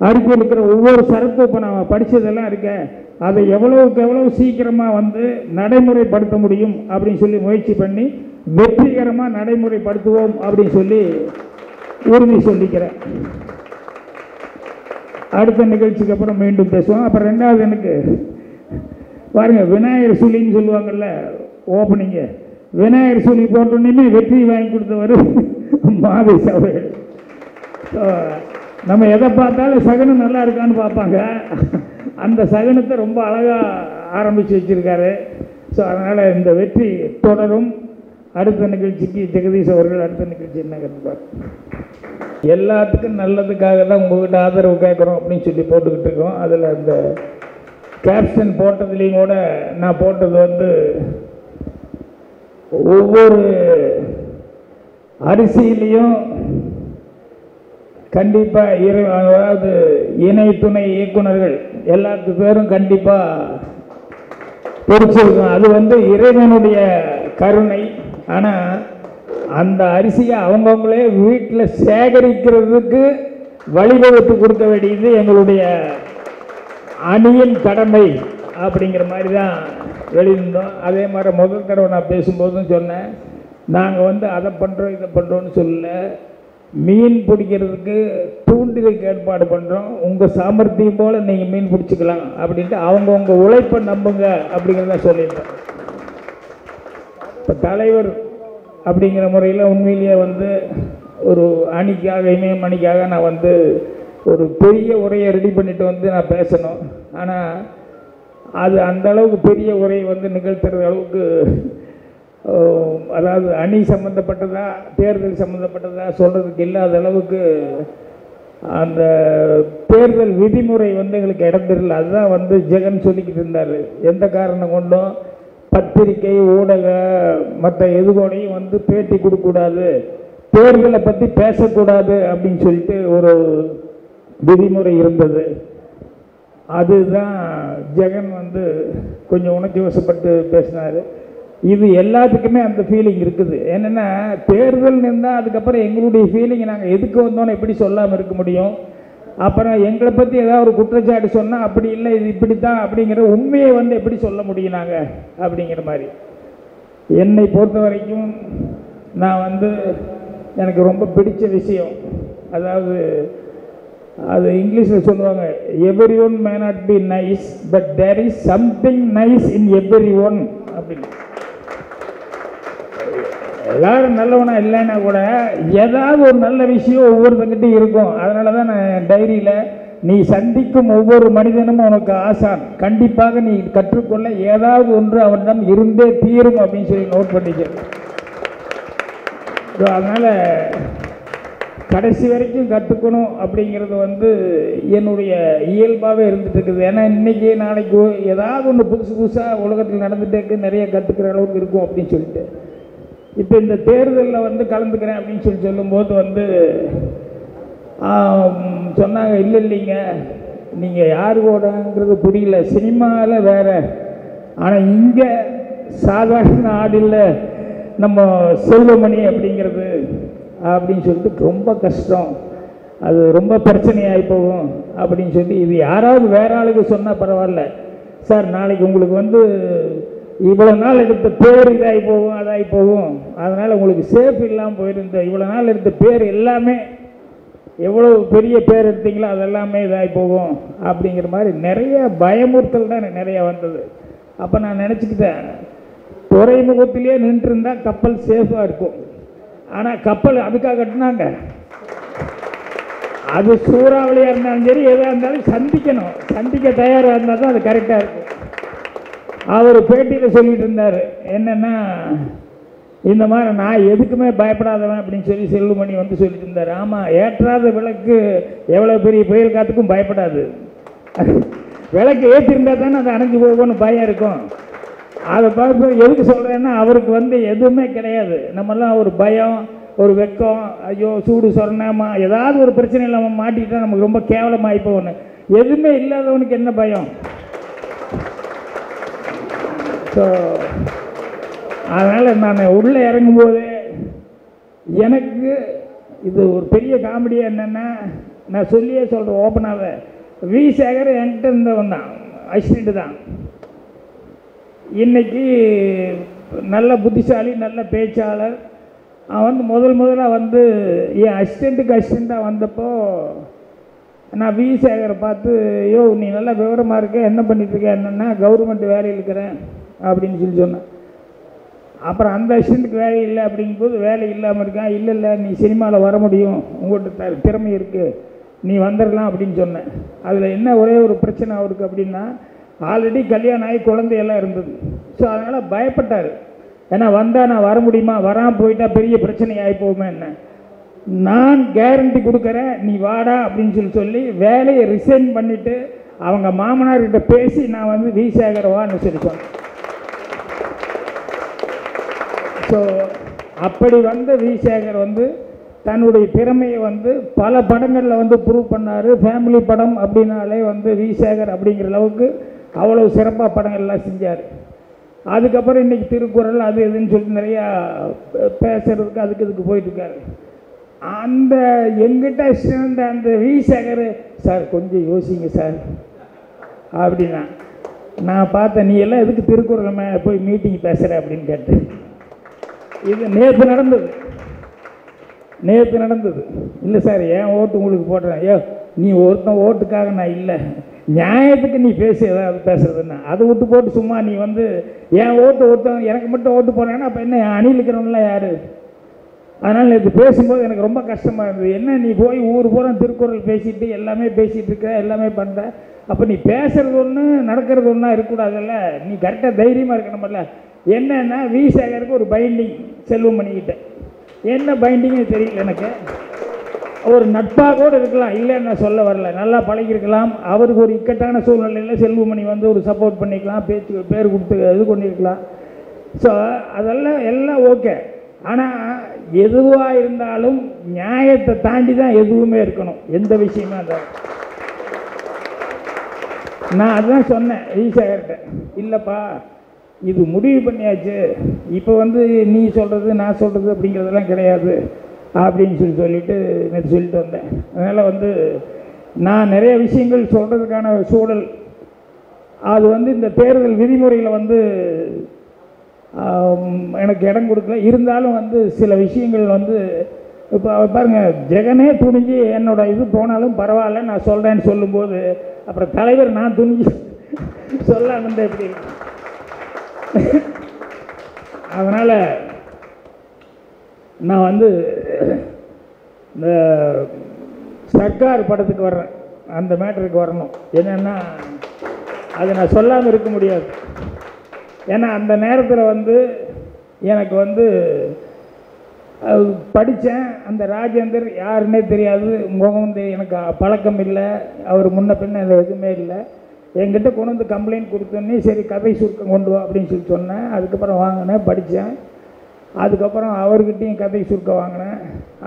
அறிக்கை இருக்கிற ஒவ்வொரு சரக்கும் இப்போ நான் படித்ததெல்லாம் இருக்கேன், அதை எவ்வளவுக்கு எவ்வளவு சீக்கிரமாக வந்து நடைமுறைப்படுத்த முடியும் அப்படின்னு சொல்லி முயற்சி பண்ணி வெற்றிகரமாக நடைமுறைப்படுத்துவோம் அப்படின்னு சொல்லி உறுதி சொல்லிக்கிறேன். அடுத்த நிகழ்ச்சிக்கு அப்புறம் மீண்டும் பேசுவோம். அப்புறம் ரெண்டாவது எனக்கு பாருங்கள், விநாயகர் சூழின்னு சொல்லுவாங்கள்ல ஓப்பனிங்கு, விநாயகர் சூழி போட்டோன்னே வெற்றி வாங்கி கொடுத்தவர் மாதை சபைகள். நம்ம எதை பார்த்தாலும் சகனம் நல்லா இருக்கான்னு பார்ப்பாங்க, அந்த சகனத்தை ரொம்ப அழகாக ஆரம்பித்து வச்சுருக்காரு. ஸோ அதனால் இந்த வெற்றி தொடரும். அடுத்த நிகழ்ச்சிக்கு ஜெகதீஷ் அவர்கள் அடுத்த நிகழ்ச்சி என்ன கற்றுப்பார். எல்லாத்துக்கும் நல்லதுக்காக தான் உங்கள்கிட்ட ஆதரவு கேட்குறோம் அப்படின்னு சொல்லி போட்டுக்கிட்டு இருக்கோம். அதில் இந்த கேப்ஷன் போட்டதுலேயும் கூட நான் போட்டது வந்து ஒவ்வொரு அரிசியிலையும் கண்டிப்பாக அதாவது இணை துணை இயக்குநர்கள் எல்லாத்து பேரும் கண்டிப்பாக பொறிச்சிருக்கும். அது வந்து இறைவனுடைய கருணை. ஆனால் அந்த அரிசியை அவங்கவுங்களே வீட்டில் சேகரிக்கிறதுக்கு வழிவகுத்து கொடுக்க வேண்டியது எங்களுடைய அணியின் கடமை அப்படிங்கிற மாதிரி தான் எழுதியிருந்தோம். அதே மாதிரி முதல் தடவை நான் பேசும்போதும் சொன்னேன், நாங்கள் வந்து அதை பண்ணுறோம் இதை பண்ணுறோன்னு சொல்லல, மீன் பிடிக்கிறதுக்கு தூண்டிலுக்கு ஏற்பாடு பண்ணுறோம், உங்கள் சாமர்த்தியம் போல் நீங்கள் மீன் பிடிச்சிக்கலாம் அப்படின்ட்டு அவங்கவுங்க உழைப்பை நம்புங்க அப்படிங்கிறத சொல்லியிருந்தேன். இப்போ தலைவர் அப்படிங்கிற முறையில் உண்மையிலேயே வந்து ஒரு அணிக்காக இமயம் அணிக்காக நான் வந்து ஒரு பெரிய உரையை ரெடி பண்ணிட்டு வந்து நான் பேசணும். ஆனால் அது அந்த அளவுக்கு பெரிய உரை வந்து நிகழ்த்துற அளவுக்கு அதாவது அணி சம்மந்தப்பட்டதா தேர்தல் சம்மந்தப்பட்டதா சொல்கிறதுக்கு இல்லாத அளவுக்கு அந்த தேர்தல் விதிமுறை வந்து எங்களுக்கு இடம்பெறல. அதுதான் வந்து ஜெகன் சொல்லிக்கிட்டு இருந்தார். எந்த காரணம் கொண்டும் பத்திரிகை ஊடக மற்ற எதுகோடையும் வந்து பேட்டி கொடுக்கக்கூடாது, தேர்தலை பற்றி பேசக்கூடாது அப்படின்னு சொல்லிட்டு ஒரு விதிமுறை இருந்தது. அதுதான் ஜெகன் வந்து கொஞ்சம் உணர்ச்சி வசப்பட்டு பேசினார். இது எல்லாத்துக்குமே அந்த ஃபீலிங் இருக்குது. என்னென்னா தேர்தல் இருந்தால் அதுக்கப்புறம் எங்களுடைய ஃபீலிங் நாங்கள் எதுக்கு வந்தோன்னு எப்படி சொல்லாமல் இருக்க முடியும்? அப்புறம் எங்களை பற்றி ஏதாவது ஒரு குற்றச்சாட்டு சொன்னால் அப்படி இல்லை இது இப்படி தான் அப்படிங்கிற உண்மையை வந்து எப்படி சொல்ல முடியும் நாங்கள் அப்படிங்கிற மாதிரி. என்னை பொறுத்த வரைக்கும் நான் வந்து எனக்கு ரொம்ப பிடிச்ச விஷயம், அதாவது அது இங்கிலீஷில் சொல்லுவாங்க, every one may not be nice but there is something nice in every one அப்படின்னு. எல்லாரும் நல்லவனா இல்லைன்னா கூட ஏதாவது ஒரு நல்ல விஷயம் ஒவ்வொருத்தங்கிட்டையும் இருக்கும். அதனால தான் நான் டைரியில் நீ சந்திக்கும் ஒவ்வொரு மனிதனும் உனக்கு ஆசான், கண்டிப்பாக நீ கற்றுக்கொள்ள ஏதாவது ஒன்று அவனிடம் இருந்தே தீரும் அப்படின்னு சொல்லி நோட் பண்ணிக்கிறேன். அதனால் கடைசி வரைக்கும் கற்றுக்கணும் அப்படிங்கிறது வந்து என்னுடைய இயல்பாகவே இருந்துட்டு இருக்குது. ஏன்னா இன்றைக்கி நாளைக்கு ஏதாவது ஒன்று புதுசு புதுசாக உலகத்தில் நடந்துகிட்டே இருக்குது, நிறைய கற்றுக்கிற அளவுக்கு இருக்கும் அப்படின்னு சொல்லிட்டு இப்போ இந்த தேர்தலில் வந்து கலந்துக்கிறேன் அப்படின்னு சொல்லி சொல்லும்போது வந்து சொன்னாங்க, இல்லை இல்லைங்க நீங்கள் யார் கூடங்கிறது புரியல, சினிமாவில் வேறு, ஆனால் இங்கே சாதாரண ஆடு இல்லை நம்ம செல்வமணி அப்படிங்கிறது அப்படின்னு சொல்லிட்டு ரொம்ப கஷ்டம், அது ரொம்ப பிரச்சனையாகி போகும் அப்படின்னு சொல்லி இது யாராவது வேற ஆளுக்கு சொன்னால் பரவாயில்ல சார், நாளைக்கு உங்களுக்கு வந்து இவ்வளோ நாள் எடுத்த பேர் இதாகி போகும் அதாகி போகும், அதனால் உங்களுக்கு சேஃப் இல்லாமல் போயிருந்த இவ்வளோ நாள் எடுத்த பேர் எல்லாமே எவ்வளோ பெரிய பேர் எடுத்தீங்களோ அதெல்லாமே இதாகி போகும் அப்படிங்கிற மாதிரி நிறைய பயமுறுத்தல் தான் எனக்கு நிறையா வந்தது. அப்போ நான் நினச்சிக்கிட்டேன், துறைமுகத்திலே நின்றுருந்தால் கப்பல் சேஃபாக இருக்கும். ஆனால் கப்பல் அதுக்காக கட்டினாங்க, அது சூறாவளியாக இருந்தாலும் சரி எதாக இருந்தாலும் சந்திக்கணும், சந்திக்க தயாராக இருந்தால் தான் அது கரெக்டாக இருக்கும். அவர் பேட்டியில் சொல்லிட்டு இருந்தார் என்னென்னா, இந்த மாதிரி நான் எதுக்குமே பயப்படாதவன் அப்படின்னு சொல்லி செல்வமணி வந்து சொல்லிட்டு இருந்தார். ஆமாம், ஏற்றாத விளக்கு எவ்வளோ பெரிய புயல் காற்றுக்கும் பயப்படாது, விளக்கு ஏற்றிருந்தா தானே அது அணைஞ்சு போகணும்னு பயம் இருக்கும். அதை பார்த்து எதுக்கு சொல்கிறேன்னா, அவருக்கு வந்து எதுவுமே கிடையாது. நம்மெல்லாம் ஒரு பயம் ஒரு வெக்கம், ஐயோ சூடு சொரணமா ஏதாவது ஒரு பிரச்சனை இல்லாமல் மாட்டிக்கிட்டால் நமக்கு ரொம்ப கேவலமாகி போகணும். எதுவுமே இல்லாதவனுக்கு என்ன பயம்? ஸோ அதனால் நான் உள்ளே இறங்கும்போது எனக்கு இது ஒரு பெரிய காமெடியாக என்னென்னா, நான் சொல்லியே சொல்கிறேன் ஓப்பனாகவே, வி சேகர் என்கிட்ட இருந்தவன் தான், அசிஸ்டண்ட்டு தான். இன்றைக்கி நல்ல புத்திசாலி, நல்ல பேச்சாளர். அவன் வந்து முதலாக வந்து என் அசிஸ்டண்ட்டாக வந்தப்போ நான் வி சேகரை பார்த்து, யோ நீ நல்லா விவரமாக இருக்க, என்ன பண்ணிட்டுருக்க, என்னென்னா கவர்மெண்ட் வேலையில் இருக்கிறேன் அப்படின்னு சொல்லி சொன்னேன். அப்புறம் அந்த அசிஸ்டண்ட்டுக்கு வேலை இல்லை அப்படிங்கும்போது, வேலை இல்லாமல் இருக்கான், இல்லை நீ சினிமாவில் வர முடியும், உங்கள்கிட்ட திறமை இருக்குது, நீ வந்துடலாம் அப்படின்னு சொன்னேன். அதில் என்ன ஒரே ஒரு பிரச்சனை அவருக்கு அப்படின்னா, ஆல்ரெடி கல்யாணம் ஆகி குழந்தையெல்லாம் இருந்தது. ஸோ அதனால் பயப்பட்டார். ஏன்னா வந்தால் நான் வர முடியுமா, வராமல் போயிட்டால் பெரிய பிரச்சனை ஆகி போகுமே என்ன. நான் கேரண்டி கொடுக்குறேன், நீ வாடா அப்படின்னு சொல்லி வேலையை ரிசைன் பண்ணிவிட்டு அவங்க மாமனார்கிட்ட பேசி நான் வந்து வி சேகரவான்னு சொல்லி சொன்னேன். ஸோ அப்படி வந்த வி சேகர் வந்து தன்னுடைய திறமையை வந்து பல படங்களில் வந்து ப்ரூவ் பண்ணார். ஃபேமிலி படம் அப்படின்னாலே வந்து வி சேகர் அப்படிங்கிற அளவுக்கு அவ்வளோ சிறப்பாக படங்கள்லாம் செஞ்சார். அதுக்கப்புறம் இன்றைக்கி திருக்குறள் அது இதுன்னு சொல்லிட்டு நிறையா பேசுகிறதுக்கு அதுக்கு இதுக்கு போயிட்டுருக்காரு. அந்த எங்கிட்ட சேர்ந்த அந்த வி சேகர், சார் கொஞ்சம் யோசிங்க சார் அப்படின்னா, நான் பார்த்தேன் நீ எல்லாம் எதுக்கு திருக்குறள் போய் மீட்டிங் பேசுகிற அப்படின்னு கேட்டேன். இது நேற்று நடந்தது. இல்லை சார் என் ஓட்டு உங்களுக்கு போடுறேன், ஏ நீ ஒருத்தன் ஓட்டுக்காக நான் இல்லை, நியாயத்துக்கு நீ பேசி ஏதாவது பேசுறதுன்னா அதை விட்டு போட்டு சும்மா நீ வந்து என் ஓட்டு ஒருத்தன் எனக்கு மட்டும் ஓட்டு போடுறேன்னா அப்போ என்ன அணியில் இருக்கிறவங்களாம் யார்? அதனால் இது பேசும்போது எனக்கு ரொம்ப கஷ்டமாக இருந்தது. என்ன நீ போய் ஊர் பூரா திருக்குறள் பேசிட்டு எல்லாமே பேசிகிட்டு இருக்க, எல்லாமே பண்ணுற, அப்போ நீ பேசுகிறது ஒன்று நடக்கிறது ஒன்றா இருக்கக்கூடாதுல்ல, நீ கரெக்டாக தைரியமாக இருக்கணும்ல. என்னன்னா வி சேகருக்கு ஒரு பைண்டிங் செல்வமணிக்கிட்ட, என்ன பைண்டிங்னு தெரியல எனக்கு. ஒரு நட்பாக கூட இருக்கலாம், இல்லைன்னு நான் சொல்ல வரல, நல்லா பழகிருக்கலாம். அவருக்கு ஒரு இக்கட்டான சூழ்நிலையில் செல்வமணி வந்து ஒரு சப்போர்ட் பண்ணிக்கலாம், பேச்சு பேர் கொடுத்து இது பண்ணியிருக்கலாம். ஸோ அதெல்லாம் எல்லாம் ஓகே. ஆனால் எதுவாக இருந்தாலும் நியாயத்தை தாண்டி தான் எதுவுமே இருக்கணும், எந்த விஷயமா இருந்தாலும். நான் அதுதான் சொன்னேன் ஈசாகர்கிட்ட, இல்லைப்பா இது முடிவு பண்ணியாச்சு, இப்போ வந்து நீ சொல்கிறது நான் சொல்கிறது அப்படிங்கிறதெல்லாம் கிடையாது அப்படின்னு சொல்லிட்டு நேற்று சொல்லிட்டு வந்தேன். அதனால் வந்து நான் நிறைய விஷயங்கள் சொல்கிறதுக்கான சூழல் அது வந்து இந்த தேர்தல் விதிமுறையில் வந்து எனக்கு இடம் கொடுக்கல. இருந்தாலும் வந்து சில விஷயங்கள் வந்து இப்போ பாருங்கள், ஜெகனே துணிஞ்சு என்னோட இது போனாலும் பரவாயில்ல நான் சொல்கிறேன்னு சொல்லும்போது அப்புறம் தலைவர் நான் துணிஞ்சு சொல்லாம எப்படி. அதனால் நான் வந்து இந்த சர்க்கார் படத்துக்கு வர்றேன், அந்த மேட்டருக்கு வரணும். என்னென்னா அதை நான் சொல்லாமல் இருக்க முடியாது. ஏன்னா அந்த நேரத்தில் வந்து எனக்கு வந்து படித்தேன், அந்த ராஜேந்தர் யாருன்னே தெரியாது, முகம் எனக்கு பழக்கம் இல்லை, அவர் முன்ன பின்ன எதுவுமே இல்லை. என்கிட்ட கொண்டு வந்து கம்ப்ளைண்ட் கொடுத்தோன்னே சரி கதை சுருக்கம் கொண்டு வா அப்படின்னு சொன்னேன். அதுக்கப்புறம் வாங்கினேன், படித்தேன். அதுக்கப்புறம் அவர்கிட்டையும் கதை சுருக்கம் வாங்கினேன்.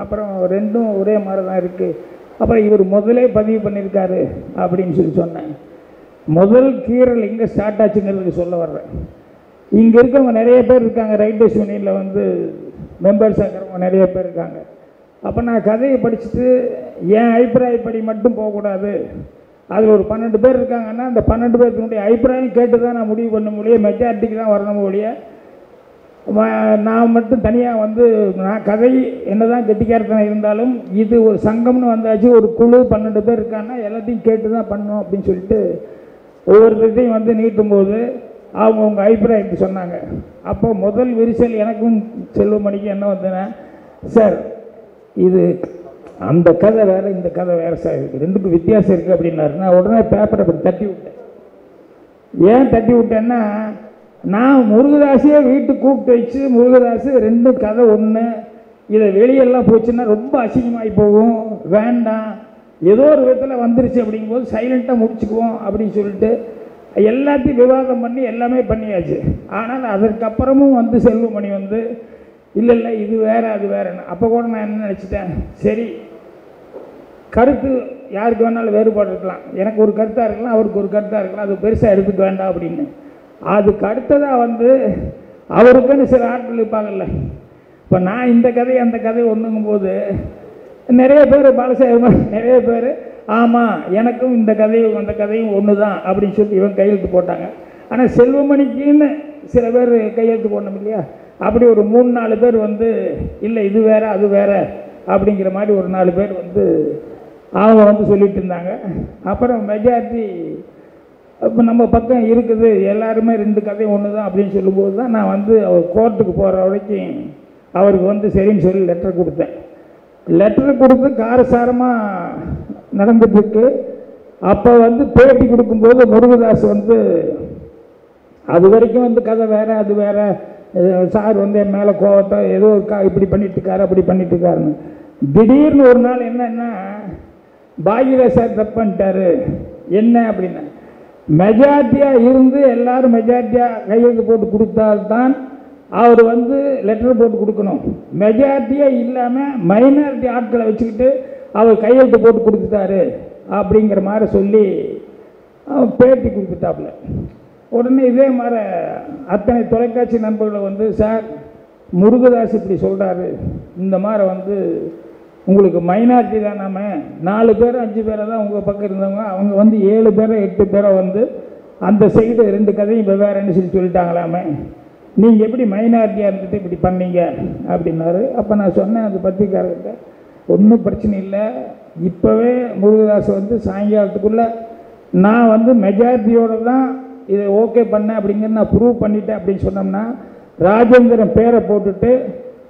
அப்புறம் ரெண்டும் ஒரே மாதிரி தான் இருக்குது. அப்புறம் இவர் முதலே பதிவு பண்ணியிருக்காரு அப்படின்னு சொன்னேன். முதல் கீரல் எங்கே ஸ்டார்ட் ஆச்சுங்கிறதுக்கு சொல்ல வர்றேன். இங்கே இருக்கவங்க நிறைய பேர் இருக்காங்க, ரைட்டர்ஸ் யூனியனில் வந்து மெம்பர்ஸ் ஆகிறவங்க நிறைய பேர் இருக்காங்க. அப்போ நான் கதையை படிச்சுட்டு என் அபிப்பிராயப்படி மட்டும் போகக்கூடாது, அதில் ஒரு 12 பேர் இருக்காங்கன்னா அந்த 12 பேருக்குடைய அபிப்பிராயம் கேட்டு தான் நான் முடிவு பண்ண முடியும், மெஜாரிட்டிக்கு தான் வரணும் ஒழிய நான் மட்டும் தனியாக வந்து நான் கதை என்ன தான் கெட்டிக்காரத்தனம் இருந்தாலும் இது ஒரு சங்கம்னு வந்தாச்சு, ஒரு குழு 12 பேர் இருக்காங்கன்னா எல்லாத்தையும் கேட்டு தான் பண்ணணும் அப்படின்னு சொல்லிட்டு ஒவ்வொருத்தையும் வந்து நீட்டும்போது அவங்க அபிப்பிராயத்தை சொன்னாங்க. அப்போ முதல் விரிசல் எனக்கும் செல்வமணிக்கு என்ன வந்தேன்னா, சார் இது அந்த கதை வேறு இந்த கதை வேறு சார், ரெண்டுக்கும் வித்தியாசம் இருக்குது அப்படின்னாரு. நான் உடனே பேப்பரை அப்படி தட்டி விட்டேன். ஏன் தட்டி விட்டேன்னா, நான் முருகதாஸையே வீட்டுக்கு கூப்பிட்டு வச்சு முருகதாஸ் ரெண்டும் கதை ஒன்று, இதை வெளியெல்லாம் போச்சுன்னா ரொம்ப அசிங்கமாகி போகும், வேண்டாம், ஏதோ ஒரு விதத்தில் வந்துருச்சு அப்படிங்கும்போது சைலண்ட்டாக முடிச்சுக்குவோம் அப்படின்னு சொல்லிட்டு எல்லாத்தையும் விவாதம் பண்ணி எல்லாமே பண்ணியாச்சு. ஆனால் அதற்கப்புறமும் வந்து செல்வமணி வந்து இல்லை இல்லை இது வேறு அது வேறுன்னு. அப்போ கூட நான் என்ன நினச்சிட்டேன், சரி கருத்து யாருக்கு வேணாலும் வேறுபாடு இருக்கலாம், எனக்கு ஒரு கருத்தாக இருக்கலாம் அவருக்கு ஒரு கருத்தாக இருக்கலாம், அது பெருசாக எடுத்துக்க வேண்டாம் அப்படின்னு. அதுக்கு அடுத்ததாக வந்து அவருக்குன்னு சில ஆட்கள் இருப்பாங்கல்ல. இப்போ நான் இந்த கதை அந்த கதை ஒன்றுங்கும் போது நிறைய பேர் பாலசாஹிப் நிறைய பேர் ஆமாம் எனக்கும் இந்த கதையும் அந்த கதையும் ஒன்று தான் அப்படின்னு சொல்லி இவன் கையெழுத்து போட்டாங்க. ஆனால் செல்வமணிக்குன்னு சில பேர் கையெழுத்து போடணும் இல்லையா, அப்படி ஒரு 3-4 பேர் வந்து இல்லை இது வேறு அது வேறு அப்படிங்கிற மாதிரி ஒரு 4 பேர் வந்து அவங்க வந்து சொல்லிட்டு இருந்தாங்க. அப்புறம் மெஜாரிட்டி இப்போ நம்ம பக்கம் இருக்குது, எல்லாருமே 2 கதையும் ஒன்று தான் அப்படின்னு சொல்லும்போது தான் நான் வந்து அவர் கோர்ட்டுக்கு போகிற வரைக்கும் அவருக்கு வந்து சரின்னு சொல்லி லெட்டர் கொடுத்தேன். லெட்டர் கொடுத்து காரசாரமாக நடந்துட்டுருக்கு. அப்போ வந்து பேட்டி கொடுக்கும்போது முருகதாஸ் வந்து அது வரைக்கும் வந்து கதை வேறு அது வேறு, சார் வந்து என் மேலே கோவத்தை ஏதோ இப்படி பண்ணிட்டுருக்காரு அப்படி பண்ணிட்டுருக்காருன்னு. திடீர்னு ஒரு நாள் என்னன்னா, பாகியராஜ் சார் தப்பு பண்ணிட்டாரு என்ன அப்படின்னா, மெஜாரிட்டியாக இருந்து எல்லோரும் மெஜாரிட்டியாக கையெழுத்து போட்டு கொடுத்தால்தான் அவர் வந்து லெட்டர் போட்டு கொடுக்கணும், மெஜாரிட்டியாக இல்லாமல் மைனாரிட்டி ஆட்களை வச்சுக்கிட்டு அவர் கையெழுத்து போட்டு கொடுத்துட்டாரு அப்படிங்கிற மாதிரி சொல்லி பேட்டி கொடுத்துட்டாப்புல. உடனே இதே மாதிரி அத்தனை தொலைக்காட்சி நண்பர்களை வந்து சார் முருகதாஸ் இப்படி சொல்கிறாரு, இந்த மாதிரி வந்து உங்களுக்கு மைனாரிட்டி தான், நாம 4 பேர் 5 பேரை தான் உங்கள் பக்கம் இருந்தவங்க, அவங்க வந்து 7 பேரை 8 பேரை வந்து அந்த சைடு 2 கதையும் வெவ்வேறுன்னு சொல்லிட்டாங்களாமே, நீங்கள் எப்படி மைனாரிட்டியாக இருந்துட்டு இப்படி பண்ணீங்க அப்படின்னாரு. அப்போ நான் சொன்னேன் அந்த பத்திரிக்காரர்கிட்ட, ஒன்றும் பிரச்சனை இல்லை, இப்போவே முருகதாஸ் வந்து சாயங்காலத்துக்குள்ளே நான் வந்து மெஜாரிட்டியோடு தான் இதை ஓகே பண்ணேன் அப்படிங்கிறது நான் ப்ரூவ் பண்ணிட்டேன் அப்படின்னு சொன்னோம்னா ராஜேந்திரன் பேரை போட்டுட்டு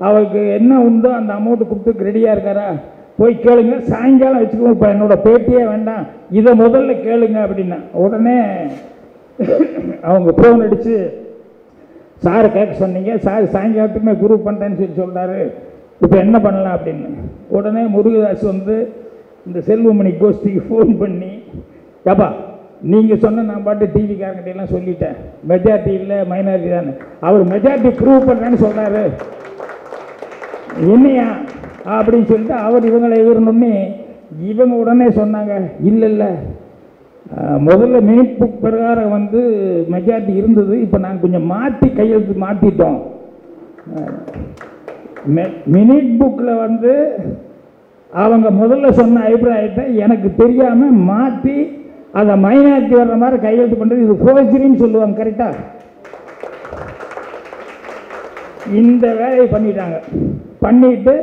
அவருக்கு என்ன உண்டோ அந்த அமௌண்ட்டு கொடுத்துக்கு ரெடியாக இருக்காரா, போய் கேளுங்க, சாயங்காலம் வச்சுக்கோங்க, இப்போ என்னோட பேட்டியே வேண்டாம், இதை முதல்ல கேளுங்க அப்படின்னா. உடனே அவங்க ஃபோன் அடித்து சாரை கேட்க சொன்னீங்க, சார் சாயங்காலத்துக்குமே ப்ரூவ் பண்ணுறேன்னு சொல்லி சொல்கிறாரு, இப்போ என்ன பண்ணலாம் அப்படின்னு. உடனே முருகதாஸ் வந்து இந்த செல்வமணி கோஷ்டிக்கு ஃபோன் பண்ணி, ஏப்பா நீங்கள் சொன்ன நான் பாட்டு டிவிக்காரங்கிட்டெல்லாம் சொல்லிட்டேன், மெஜாரிட்டி இல்லை மைனாரிட்டி தானே, அவர் மெஜாரிட்டி ப்ரூவ் பண்ணுறேன்னு சொல்கிறாரு, என்னையா அப்படின்னு சொல்லிட்டு அவர் இவங்களை எதிரணுன்னு இவங்க உடனே சொன்னாங்க, இல்லை இல்லை முதல்ல மினிட் புக் பிரகாரம் வந்து மெஜாரிட்டி இருந்தது, இப்போ நாங்கள் கொஞ்சம் மாற்றி கையெழுத்து மாற்றிட்டோம். மினிட் புக்கில் வந்து அவங்க முதல்ல சொன்ன அபிப்பிராயத்தை எனக்கு தெரியாமல் மாற்றி அதை மைனாரிட்டி வர்ற மாதிரி கையெழுத்து பண்ணுறது இது ஃபோர்ஜரின்னு சொல்லுவாங்க. கரெக்டாக இந்த வேலையை பண்ணிட்டாங்க. பண்ணிவிட்டு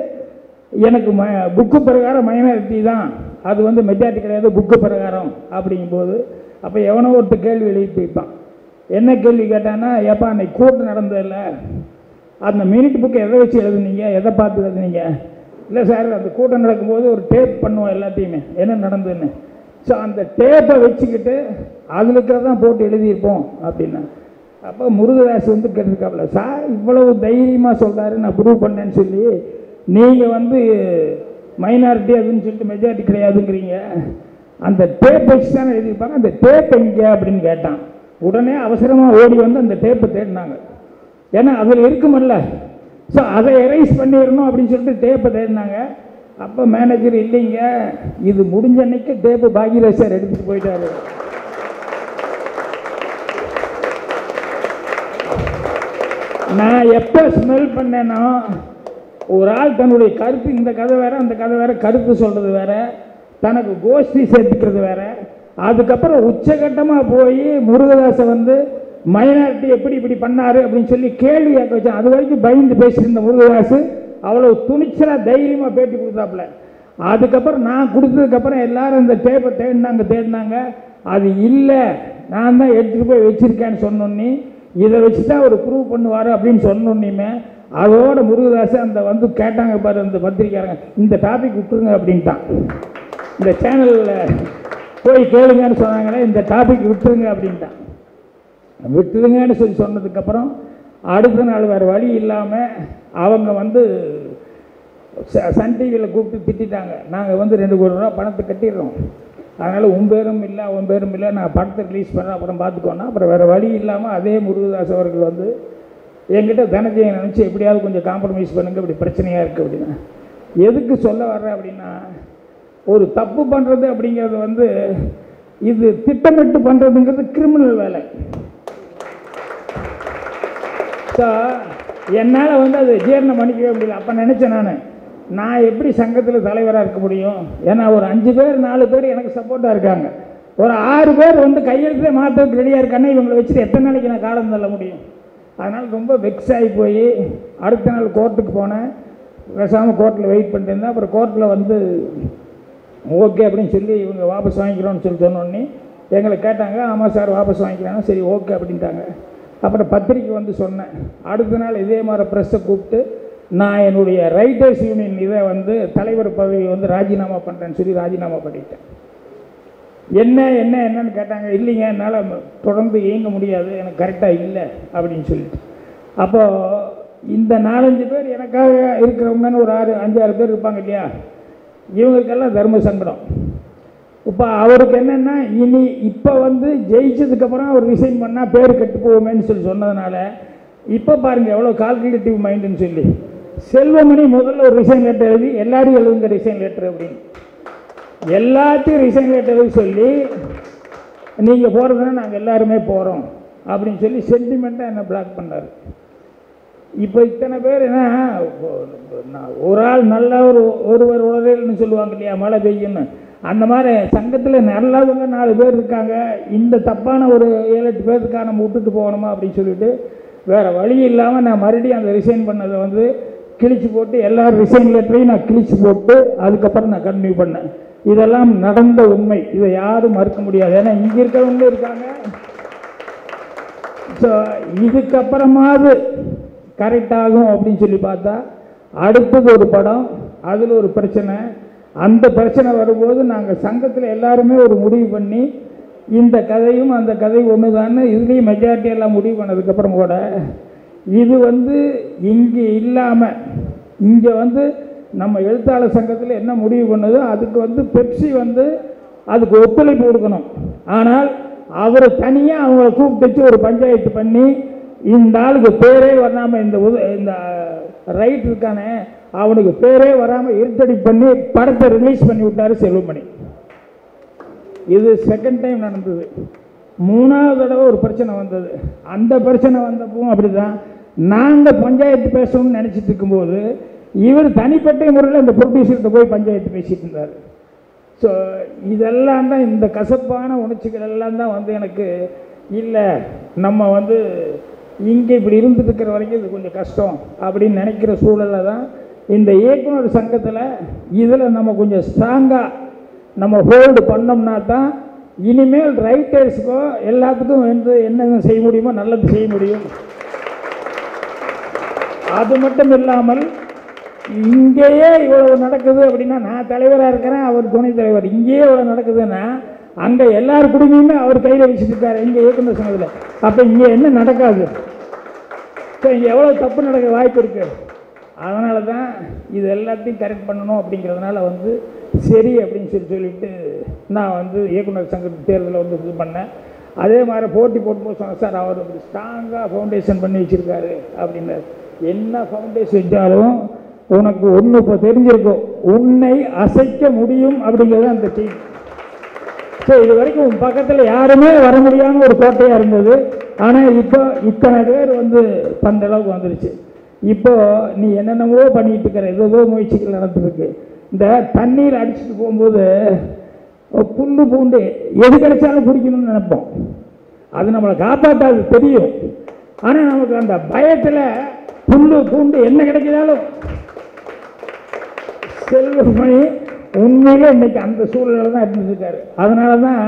எனக்கு புக்கு பிரகாரம் மைனாரிட்டி தான், அது வந்து மெஜாரிட்டி கிடையாது புக்கு பிரகாரம் அப்படிங்கும்போது, அப்போ எவனோ ஒருத்தர் கேள்வி எழுதிட்டு இருப்பான். என்ன கேள்வி கேட்டான்னா, எப்போ அன்னைக்கு கூட்டம் நடந்ததில்ல, அந்த மினிட் புக்கை எதை வச்சு எழுதுனீங்க, எதை பார்த்து எழுதுனீங்க? இல்லை சார் அந்த கூட்டம் நடக்கும்போது ஒரு டேப் பண்ணுவோம் எல்லாத்தையுமே என்ன நடந்ததுன்னு, ஸோ அந்த டேப்பை வச்சுக்கிட்டு அதில் இருக்கிறதான் போட்டு எழுதியிருப்போம் அப்படின்னா. அப்போ முருகதாஸ் வந்து கேட்டிருக்காப்புல, சார் இவ்வளவு தைரியமாக சொல்கிறாரு நான் ப்ரூவ் பண்ணேன்னு சொல்லி, நீங்கள் வந்து மைனாரிட்டி அதுன்னு சொல்லிட்டு மெஜாரிட்டி கிடையாதுங்கிறீங்க, அந்த டேப் வச்சு தானே எழுதியிருப்பாங்க, அந்த டேப் எங்கே அப்படின்னு கேட்டான். உடனே அவசரமாக ஓடி வந்து அந்த டேப்பை தேடினாங்க, ஏன்னா அதில் இருக்குமில்ல, ஸோ அதை எரைஸ் பண்ணிடணும் அப்படின்னு சொல்லிட்டு டேப்பை தேடினாங்க. அப்போ மேனேஜர் இல்லைங்க, இது முடிஞ்ச அன்னைக்கு டேப்பு பாக்யராஜ் சார் எடுத்துகிட்டு போயிட்டாரு. நான் எப்போ ஸ்மெல் பண்ணேனோ, ஒரு ஆள் தன்னுடைய கருத்து, இந்த கதை வேற அந்த கதை வேற, கருத்து சொல்கிறது வேற, தனக்கு கோஷ்டி சேர்த்துக்கிறது வேற, அதுக்கப்புறம் உச்சகட்டமாக போய் முருகதாஸை வந்து மைனாரிட்டி எப்படி இப்படி பண்ணாரு அப்படின்னு சொல்லி கேள்வி கேட்க வச்சான். அது வரைக்கும் பயந்து பேசியிருந்த முருகதாஸ் அவ்வளோ துணிச்சலாக தைரியமாக பேட்டி கொடுத்தாப்புல. அதுக்கப்புறம் நான் கொடுத்ததுக்கப்புறம் எல்லாரும் இந்த டேப்பை தேடினாங்க, அது இல்லை நான் தான் எடுத்துகிட்டு போய் வச்சுருக்கேன்னு சொன்னோன்னே, இதை வச்சு தான் அவர் ப்ரூவ் பண்ணுவார் அப்படின்னு சொன்னோன்னையுமே, அதோட முருகதாஸ் அந்த வந்து கேட்டாங்க பாரு அந்த பத்திரிக்கையாரங்க, இந்த டாபிக் விட்டுருங்க அப்படின்ட்டான். இந்த சேனலில் போய் கேளுங்கன்னு சொன்னாங்களே, இந்த டாபிக் விட்டுருங்க அப்படின்ட்டான். விட்டுருங்கன்னு சொல்லி சொன்னதுக்கப்புறம் அடுத்த நாள் வேறு வழி இல்லாமல் அவங்க வந்து சன் டிவியில் கூப்பிட்டு திட்டாங்க, நாங்கள் வந்து 2 கோடி ரூபா பணத்தை கட்டிடுறோம், அதனால் உன் பேரும் இல்லை அவன் பேரும் இல்லை, நான் படத்தை ரிலீஸ் பண்ணுறேன் அப்புறம் பார்த்துக்கோன்னா. அப்புறம் வேறு வழி இல்லாமல் அதே முருகதாஸ் அவர்கள் வந்து என்கிட்ட தனஜெயை நினச்சி எப்படியாவது கொஞ்சம் காம்ப்ரமைஸ் பண்ணுங்க, இப்படி பிரச்சனையாக இருக்குது அப்படின்னா. எதுக்கு சொல்ல வர்றேன் அப்படின்னா, ஒரு தப்பு பண்ணுறது அப்படிங்கிறது வந்து இது திட்டமிட்டு பண்ணுறதுங்கிறது கிரிமினல் வேலை. ஸோ என்னால் வந்து அது ஜீரணம் பண்ணிக்கவே முடியல. அப்போ நினச்சேன் நான் எப்படி சங்கத்தில் தலைவராக இருக்க முடியும், ஏன்னா ஒரு 5 பேர் 4 பேர் எனக்கு சப்போர்ட்டாக இருக்காங்க, ஒரு 6 பேர் வந்து கையெழுத்தே மாற்றத்துக்கு ரெடியாக இருக்காங்கன்னா இவங்களை வச்சுட்டு எத்தனை நாளைக்கு நான் காலம் தள்ள முடியும். அதனால் ரொம்ப வெக்ஸ் ஆகி போய் அடுத்த நாள் கோர்ட்டுக்கு போனேன். பேசாமல் கோர்ட்டில் வெயிட் பண்ணிட்டு இருந்தேன். அப்புறம் கோர்ட்டில் வந்து ஓகே அப்படின்னு சொல்லி இவங்க வாபஸ் வாங்கிக்கிறோன்னு சொல்லி சொன்னோன்னே எங்களை கேட்டாங்க, ஆமாம் சார் வாபஸ் வாங்கிக்கிறாங்க, சரி ஓகே அப்படின்ட்டாங்க. அப்புறம் பத்திரிக்கை வந்து சொன்னேன். அடுத்த நாள் இதே மாதிரி ப்ரெஸ்ஸை கூப்பிட்டு நான் என்னுடைய ரைட்டர்ஸ் யூனியன் இதை வந்து தலைவர் பதவி வந்து ராஜினாமா பண்ணுறேன்னு சொல்லி ராஜினாமா பண்ணிட்டேன். என்னன்னு கேட்டாங்க. இல்லைங்க என்னால் தொடர்ந்து இயங்க முடியாது, எனக்கு கரெக்டாக இல்லை அப்படின்னு சொல்லிட்டு. அப்போது இந்த 4-5 பேர் எனக்காக இருக்கிறவங்கன்னு ஒரு 5-6 பேர் இருப்பாங்க இல்லையா, இவங்களுக்கெல்லாம் தர்ம சங்கடம். இப்போ அவருக்கு என்னென்னா, இப்போ வந்து ஜெயிச்சதுக்கப்புறம் அவர் ரிசைன் பண்ணால் பேர் கெட்டு போவோமேன்னு சொல்லி சொன்னதுனால இப்போ பாருங்கள் எவ்வளோ கால்குலேட்டிவ் மைண்டுன்னு சொல்லி செல்வமணி முதல்ல ஒரு ரிசைன் லெட்டர் எழுதி எல்லாரையும் எழுதுங்க ரிசைன் லெட்டர் அப்படின்னு எல்லாத்தையும் ரிசைன் லெட்டர் எழுதி சொல்லி நீங்கள் போகிறதுனா நாங்கள் எல்லாருமே போகிறோம் அப்படின்னு சொல்லி சென்டிமெண்ட்டாக என்ன பிளாக் பண்ணார். இப்போ இத்தனை பேர் என்ன, ஒரு ஆள் நல்ல ஒருவர் உலகன்னு சொல்லுவாங்க இல்லையா, மழை பெய்யுன்னு, அந்த மாதிரி சங்கத்தில் நல்லவங்க 4 பேர் இருக்காங்க, இந்த தப்பான ஒரு 7-8 பேருக்காக நம்ம விட்டுட்டு போகணுமா அப்படின்னு சொல்லிட்டு வேறு வழி இல்லாமல் நான் மறுபடியும் அந்த ரிசைன் பண்ணதை வந்து கிழிச்சு போட்டு எல்லாரும் ரிசைன் லெட்டரையும் நான் கிழிச்சு போட்டு அதுக்கப்புறம் நான் கண்டினியூ பண்ணேன். இதெல்லாம் நடந்த உண்மை, இதை யாரும் மறுக்க முடியாது. ஏன்னா இங்கே இருக்கிறவங்க இருக்காங்க. ஸோ இதுக்கப்புறமாவது கரெக்டாகும் அப்படின்னு சொல்லி பார்த்தா அடுத்தது ஒரு படம், அதில் ஒரு பிரச்சனை. அந்த பிரச்சனை வரும்போது நாங்கள் சங்கத்தில் எல்லாருமே ஒரு முடிவு பண்ணி இந்த கதையும் அந்த கதை ஒன்று தான்னு இதுலேயும் மெஜாரிட்டி எல்லாம் முடிவு பண்ணதுக்கப்புறம் கூட இது இங்கே இல்லாமல் இங்கே நம்ம எழுத்தாளர் சங்கத்தில் என்ன முடிவு பண்ணுதோ அதுக்கு பெப்சி அதுக்கு ஒத்துழைப்பு கொடுக்கணும். ஆனால் அவர் தனியாக அவங்கள கூப்பிட்டு வச்சு ஒரு பஞ்சாயத்து பண்ணி இந்த ஆளுக்கு பேரே வராமல் இந்த ரைட் இருக்கானே அவனுக்கு பேரே வராமல் இருட்டடி பண்ணி படத்தை ரிலீஸ் பண்ணி விட்டார் செல்வமணி. இது செகண்ட் டைம் நடந்தது. 3வது தடவை ஒரு பிரச்சனை வந்தது. அந்த பிரச்சனை வந்தப்பவும் அப்படி தான். நாங்கள் பஞ்சாயத்து பேசணும்னு நினச்சிட்டு இருக்கும்போது இவர் தனிப்பட்ட முறையில் இந்த ப்ரொடியூசர்கிட்ட போய் பஞ்சாயத்து பேசிகிட்டு இருந்தார். ஸோ இதெல்லாம் தான், இந்த கசப்பான உணர்ச்சிகள் எல்லாம் தான் எனக்கு இல்லை, நம்ம இங்கே இப்படி இருந்துட்டு இருக்கிற வரைக்கும் இது கொஞ்சம் கஷ்டம் அப்படின்னு நினைக்கிற சூழலில் தான் இந்த இயக்குனர் சங்கத்தில் இதில் நம்ம கொஞ்சம் ஸ்ட்ராங்காக நம்ம ஹோல்டு பண்ணோம்னா தான் இனிமேல் ரைட்டர்ஸுக்கோ எல்லாத்துக்கும் என்னென்ன செய்ய முடியுமோ நல்லது செய்ய முடியும். அது மட்டும் இல்லாமல் இங்கேயே இவ்வளவு நடக்குது அப்படின்னா, நான் தலைவராக இருக்கிறேன், அவர் துணைத் தலைவர், இங்கேயே இவ்வளோ நடக்குதுன்னா அங்கே எல்லார் குடும்பமுமே அவர் கையில் வச்சுட்டு இருக்காரு இங்கே இயக்குனர் சங்கத்தில். அப்போ இங்கே என்ன நடக்காது? ஸோ இங்கே எவ்வளோ தப்பு நடக்க வாய்ப்பு இருக்குது. அதனால தான் இது எல்லாத்தையும் கரெக்ட் பண்ணணும் அப்படிங்கிறதுனால சரி அப்படின்னு சொல்லிட்டு நான் இயக்குனர் சங்கத்து தேர்தலில் இது பண்ணேன். அதே மாதிரி போட்டி போட்டும்போது சொன்னேன், சார் அவர் ஸ்ட்ராங்காக ஃபவுண்டேஷன் பண்ணி வச்சுருக்காரு அப்படின்னு. என்ன ஃபவுண்டேஷன் வச்சாலும் உனக்கு ஒன்று இப்போ தெரிஞ்சிருக்கும், உன்னை அசைக்க முடியும் அப்படிங்கிறது அந்த டீம். ஸோ இது வரைக்கும் உன் பக்கத்தில் யாருமே வர முடியாமல் ஒரு கோட்டையாக இருந்தது. ஆனால் இப்போ இத்தனை பேர் பண்ற அளவுக்கு வந்துருச்சு. இப்போ நீ என்னென்னவோ பண்ணிட்டு இருக்கிற, ஏதோ முயற்சிகள் நடந்துருக்கு. இந்த தண்ணீர் அடிச்சுட்டு போகும்போது புல்லு பூண்டு எது கிடைச்சாலும் குடிக்கணும்னு நினைப்போம். அது நம்மளை காப்பாற்றாது தெரியும். ஆனால் நமக்கு அந்த பயத்தில் புல்லு பூண்டு என்ன கிடைக்கிறாலும் செல்வமணி உண்மையிலே இன்னைக்கு அந்த சூழ்நிலை தான் இருந்துருக்காரு. அதனால தான்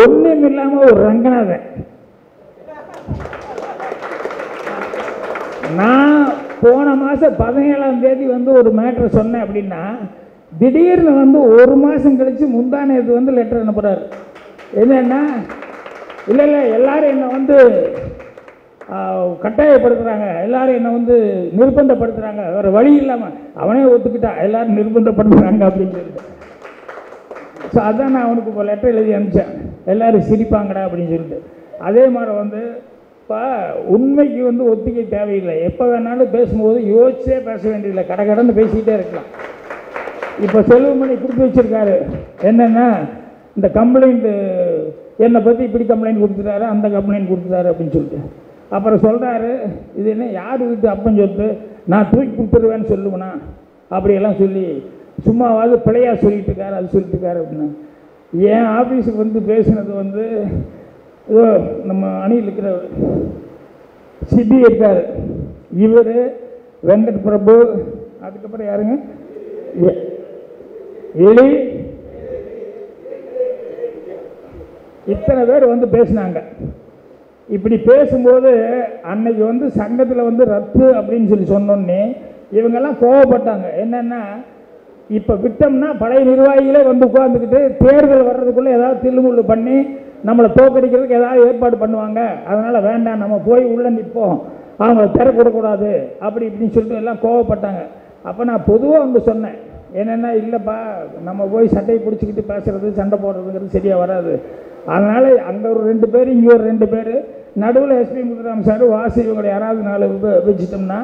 ஒன்றும் இல்லாமல் ஒரு ரங்கநாதன். நான் போன மாதம் 17ஆம் தேதி ஒரு மேட்ரு சொன்னேன் அப்படின்னா, திடீர்னு ஒரு மாதம் கழித்து முந்தானேது லெட்டர் அனுப்புகிறார். என்னன்னா, இல்லை எல்லாரும் என்னை கட்டாயப்படுத்துகிறாங்க, எல்லாரும் என்னை நிர்பந்தப்படுத்துகிறாங்க, வேறு வழி இல்லாமல் அவனே ஒத்துக்கிட்டா எல்லாரும் நிர்பந்தப்படுத்துகிறாங்க அப்படின்னு சொல்லிட்டு. ஸோ அதான் நான் அவனுக்கு இப்போ லெட்டர் எழுதி அனுப்பிச்சேன், எல்லோரும் சிரிப்பாங்கடா அப்படின்னு சொல்லிட்டு. அதே மாதிரி இப்போ உண்மைக்கு ஒத்திகை தேவையில்லை. எப்போ வேணாலும் பேசும்போது யோசிச்சே பேச வேண்டியதில்லை, கடன்னு பேசிக்கிட்டே இருக்கலாம். இப்போ செல்வமணி கொடுத்து வச்சுருக்காரு என்னென்னா, இந்த கம்ப்ளைண்ட்டு என்னை பற்றி இப்படி கம்ப்ளைண்ட் கொடுத்துட்டாரு, அந்த கம்ப்ளைண்ட் கொடுத்துட்டாரு அப்படின்னு சொல்லிட்டு. அப்புறம் சொல்கிறாரு, இது என்ன யார் வீட்டு அப்பன்னு சொல்லிட்டு நான் தூக்கி கொடுத்துருவேன்னு சொல்லுவேண்ணா அப்படியெல்லாம் சொல்லி சும்மாவாது பிழையாக சொல்லிட்டு இருக்காரு, அது சொல்லிட்டு இருக்காரு அப்படின்னா. என் ஆஃபீஸுக்கு பேசுனது ஏதோ நம்ம அணியில் இருக்கிற சிபி இருக்கார், இவர் வெங்கட் பிரபு, அதுக்கப்புறம் யாருங்க எலி, இத்தனை பேர் பேசினாங்க. இப்படி பேசும்போது அன்னைக்கு சங்கத்தில் ரத்து அப்படின்னு சொல்லி சொன்னோன்னே இவங்கெல்லாம் கோவப்பட்டாங்க. என்னென்னா, இப்போ விட்டோம்னா பழைய நிர்வாகிகளே உட்காந்துக்கிட்டு தேர்தல் வர்றதுக்குள்ளே ஏதாவது தில்லுமுள்ளு பண்ணி நம்மளை தோக்கடிக்கிறதுக்கு ஏதாவது ஏற்பாடு பண்ணுவாங்க, அதனால் வேண்டாம் நம்ம போய் உள்ளே நிற்போம், அவங்க திற கொடுக்கூடாது அப்படி இப்படின்னு சொல்லிட்டு எல்லாம் கோவப்பட்டாங்க. அப்போ நான் பொதுவாக சொன்னேன், என்னென்னா இல்லைப்பா நம்ம போய் சட்டையை பிடிச்சிக்கிட்டு பேசுகிறது சண்டை போடுறதுங்கிறது சரியாக வராது. அதனால் அங்கே ஒரு 2 பேர் இங்கே ஒரு 2 பேர் நடுவில் எஸ்பி முத்துராமன் சார் வாசி இவங்களை யாராவது 4 வச்சுட்டோம்னா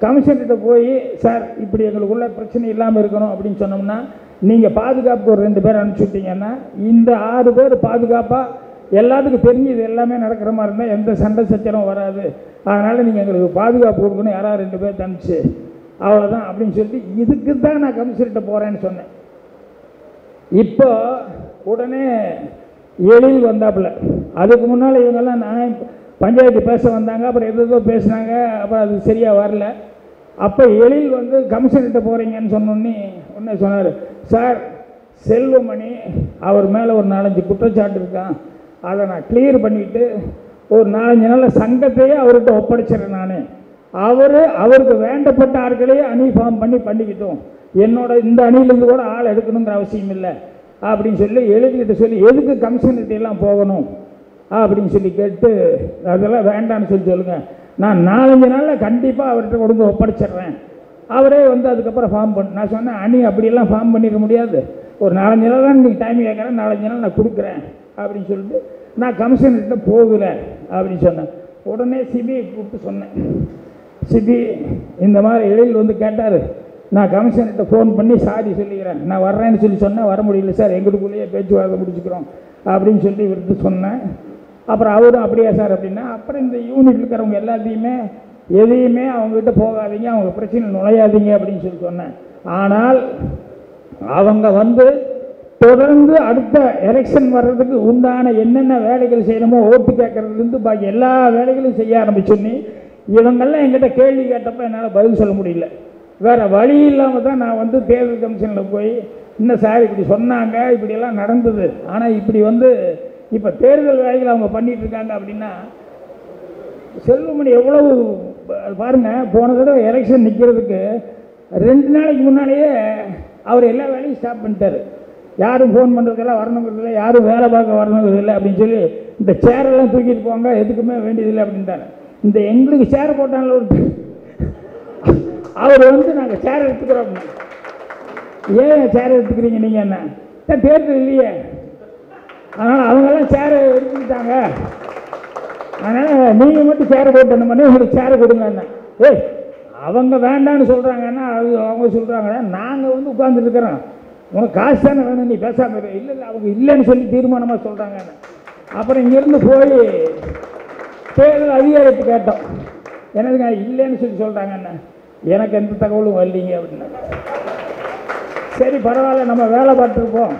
கமிஷன்கிட்ட போய் சார் இப்படி எங்களுக்குள்ள பிரச்சனை இல்லாமல் இருக்கணும் அப்படின்னு சொன்னோம்னா நீங்கள் பாதுகாப்புக்கு ஒரு 2 பேர் அனுப்பிச்சி விட்டீங்கன்னா இந்த 6 பேர் பாதுகாப்பாக எல்லாத்துக்கும் தெரிஞ்சு இது எல்லாமே நடக்கிற மாதிரி இருந்தால் எந்த சண்டை சச்சரவும் வராது, அதனால் நீங்கள் எங்களுக்கு பாதுகாப்பு கொடுக்கணும், யாராவது 2 பேர் தனிச்சு அவ்வளோதான் அப்படின்னு சொல்லிட்டு இதுக்கு தான் நான் கமிஷன்கிட்ட போகிறேன்னு சொன்னேன். இப்போ உடனே எழில் வந்தாப்புல, அதுக்கு முன்னால் இவங்கெல்லாம் நான் பஞ்சாயத்து பேச வந்தாங்க, அப்புறம் எதோ பேசினாங்க, அப்புறம் அது சரியாக வரல. அப்போ எழில் கமிஷன்கிட்ட போகிறீங்கன்னு சொன்னோன்னே உடனே சொன்னார், சார் செல்வமணி அவர் மேலே ஒரு 4-5 குற்றச்சாட்டு இருக்கான், அதை நான் கிளியர் பண்ணிவிட்டு ஒரு 4-5 நாளில் சங்கத்தையே அவர்கிட்ட ஒப்படைச்சிடறேன் நான் அவருக்கு வேண்டப்பட்ட ஆட்களே அணி ஃபார்ம் பண்ணிக்கிட்டோம், என்னோட இந்த அணியிலேருந்து கூட ஆள் எடுக்கணுங்கிற அவசியம் இல்லை அப்படின்னு சொல்லி எழுதிக்கிட்டு சொல்லி எதுக்கு கமிஷனர்கிட்டெல்லாம் போகணும் அப்படின்னு சொல்லி கேட்டு அதெல்லாம் வேண்டான்னு சொல்லி சொல்லுங்கள், நான் 4-5 நாளில் கண்டிப்பாக அவர்கிட்ட கொண்டு ஒப்படைச்சிட்றேன். அவரே வந்து அதுக்கப்புறம் ஃபார்ம் பண்ண நான் சொன்னேன், அணி அப்படியெல்லாம் ஃபார்ம் பண்ணிட முடியாது, ஒரு 4-5 நாள் தான் நீங்கள் டைம் கேட்குறேன், 4-5 நாள் நான் கொடுக்குறேன் அப்படின்னு சொல்லிட்டு நான் கமிஷனர்கிட்ட போகலை அப்படின்னு சொன்னேன். உடனே சிபிஐ கூப்பிட்டு சொன்னேன், சிபி இந்த மாதிரி எழில் வந்து கேட்டார், நான் கமிஷனர்கிட்ட ஃபோன் பண்ணி சாரி சொல்லிக்கிறேன், நான் வர்றேன்னு சொல்லி சொன்னேன், வர முடியல சார், எங்களுக்குள்ளேயே பேச்சுவார்த்தை முடிச்சுக்கிறோம் அப்படின்னு சொல்லி இவருக்கு சொன்னேன். அப்புறம் அவரும் அப்படியா சார் அப்படின்னா, அப்புறம் இந்த யூனிட் இருக்கிறவங்க எல்லாத்தையுமே எதையுமே அவங்ககிட்ட போகாதீங்க, அவங்க பிரச்சனை நுழையாதீங்க அப்படின்னு சொல்லி சொன்னேன். ஆனால் அவங்க வந்து தொடர்ந்து அடுத்த எலெக்ஷன் வர்றதுக்கு உண்டான என்னென்ன வேலைகள் செய்யணுமோ ஓட்டு கேட்கறதுலேருந்து பாக்கி எல்லா வேலைகளையும் செய்ய ஆரம்பிச்சோன்னே இவங்கெல்லாம் என்கிட்ட கேள்வி கேட்டப்போ என்னால் பதில் சொல்ல முடியல. வேறு வழி இல்லாமல் தான் நான் வந்து தேர்தல் கமிஷனில் போய் இன்னும் சார் இப்படி சொன்னாங்க, இப்படியெல்லாம் நடந்தது, ஆனால் இப்படி வந்து இப்போ தேர்தல் வேலைகள் அவங்க பண்ணிகிட்டு இருக்காங்க அப்படின்னா செல்வமணி எவ்வளவு பாருங்கள். போன தடவை எலெக்ஷன் நிற்கிறதுக்கு 2 நாளைக்கு முன்னாலேயே அவர் எல்லா வேலையும் ஸ்டாப் பண்ணிட்டார். யாரும் ஃபோன் பண்ணுறதெல்லாம் வரணுங்கிறதில்ல, யாரும் வேலை பார்க்க வரணுங்கிறதில்லை அப்படின்னு சொல்லி இந்த சேரெல்லாம் தூக்கிட்டு போங்க, எதுக்குமே வேண்டியதில்லை அப்படின்ட்டாங்க. இந்த எங்களுக்கு சேர் போட்டாங்கள ஒரு அவர் வந்து நாங்கள் சேர் எடுத்துக்கிறோம். ஏன் சேர் எடுத்துக்கிறீங்க நீங்கள்? என்ன தேர்தல் இல்லையே, அதனால் அவங்கெல்லாம் சேரை எடுத்துக்கிட்டாங்க, அதனால் நீங்கள் மட்டும் சேரை போட்டு பண்ணி உங்களுக்கு சேரை கொடுங்க. என்ன ஏய் அவங்க வேண்டான்னு சொல்கிறாங்கன்னா அது அவங்க சொல்கிறாங்க, நாங்கள் வந்து உட்காந்துருக்குறோம், உனக்கு காசு தானே வேணும், நீ பேசாமல் இரு. இல்லை இல்லை அவங்க இல்லைன்னு சொல்லி தீர்மானமாக சொல்கிறாங்க. அப்புறம் இங்கேருந்து போய் தேர்தல் அதிகாரத்தை கேட்டோம், எனதுங்க இல்லைன்னு சொல்லி சொல்கிறாங்கண்ணா, எனக்கு எந்த தகவலும் வரலீங்க அப்படின்னா. சரி பரவாயில்ல, நம்ம வேலை பார்த்துருப்போம்.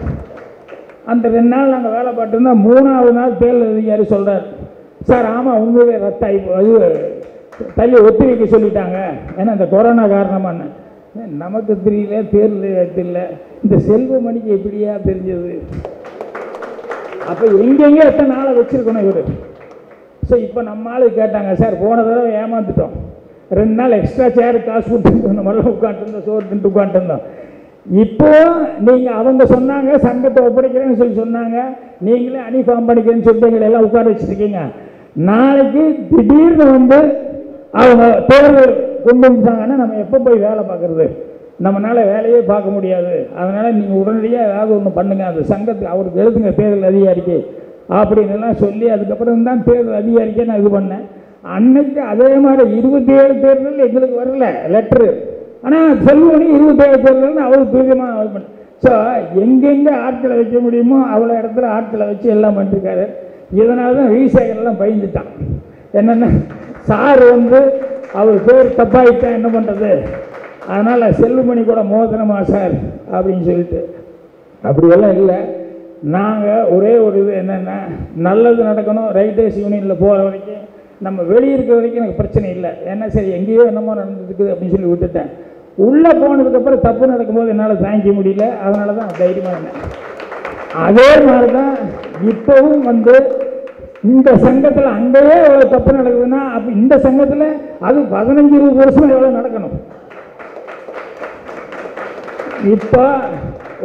அந்த 2 நாள் நாங்கள் வேலை பார்த்துருந்தோம். 3ஆவது நாள் தேர்தல் அதிகாரி சொல்கிறார், சார் ஆமாம் உண்மையிலே ரத்தாகி அது தள்ளி ஒத்தி வைக்க சொல்லிட்டாங்க, ஏன்னா இந்த கொரோனா காரணமான. நமக்கு தெரியல, தேர்தல் இல்லை, இந்த செல்வமணிக்கு எப்படியா தெரிஞ்சது? அப்போ எங்கெங்கே எத்தனை நாளை வச்சுருக்கணும் இவர். ஸோ இப்போ நம்ம ஆளு கேட்டாங்க, சார் போன தடவை ஏமாந்துட்டோம், 2 நாள் எக்ஸ்ட்ரா சேரு காசு கொடுத்து இந்த மாதிரிலாம் உட்காந்துருந்தோம், சோறு தின்ட்டு உட்காந்துருந்தோம். இப்போ நீங்கள் அவங்க சொன்னாங்க சங்கத்தை ஒப்படைக்கிறேன்னு சொல்லி சொன்னாங்க, நீங்களே அணி ஃபார்ம் பண்ணிக்கிறேன்னு சொல்லிட்டு எங்களை எல்லாம் உட்கார வச்சுருக்கீங்க. நாளைக்கு திடீர்னு வந்து அவங்க தேர்தல் கொண்டு வந்துட்டாங்கன்னா நம்ம எப்போ போய் வேலை பார்க்குறது? நம்மளால் வேலையே பார்க்க முடியாது. அதனால் நீங்கள் உடனடியாக ஏதாவது ஒன்று பண்ணுங்கள், அந்த சங்கத்துக்கு அவருக்கு எழுதுங்க தேர்தல் அதிகாரிக்கு அப்படின்னுலாம் சொல்லி அதுக்கப்புறம் தான் தேர்தல் அதிகாரிக்கே நான் இது பண்ணேன். அன்னைக்கு அதே மாதிரி 27 தேர்தல் எங்களுக்கு வரல லெட்ரு, ஆனால் செல்வமணி 27 தேர்தல்னு அவருக்கு துரிதமாக இது பண்ணேன். ஸோ எங்கெங்கே ஆட்களை வைக்க முடியுமோ அவ்வளோ இடத்துல ஆட்களை வச்சு எல்லாம் பண்ணிருக்காரு. இதனால தான் விசேகரெல்லாம் பயந்துட்டான். என்னென்னா சார் வந்து அவர் பேர் தப்பாயிட்டா என்ன பண்ணுறது, அதனால் செல்வமணி கூட மோதனமா சார் அப்படின்னு சொல்லிட்டு. அப்படியெல்லாம் இல்லை. நாங்கள் ஒரே ஒரு இது என்னென்னா நல்லது நடக்கணும், ரைட்டர்ஸ் யூனியனில் போகிற வரைக்கும் நம்ம வெளியே இருக்கிற வரைக்கும் எனக்கு பிரச்சனை இல்லை. ஏன்னா சரி எங்கேயோ என்னமோ நடந்துருக்குது அப்படின்னு சொல்லி விட்டுட்டேன். உள்ளே போனதுக்கப்புறம் தப்பு நடக்கும்போது என்னால் தாங்கிக்க முடியல, அதனால தான் தைரியமாக இருந்தேன். அதே மாதிரி தான் இப்போவும் வந்து இந்த சங்கத்தில் அங்கேயே எவ்வளோ தப்பு நடக்குதுன்னா அப்போ இந்த சங்கத்தில் அது 15-20 வருஷம் எவ்வளோ நடக்கணும். இப்போ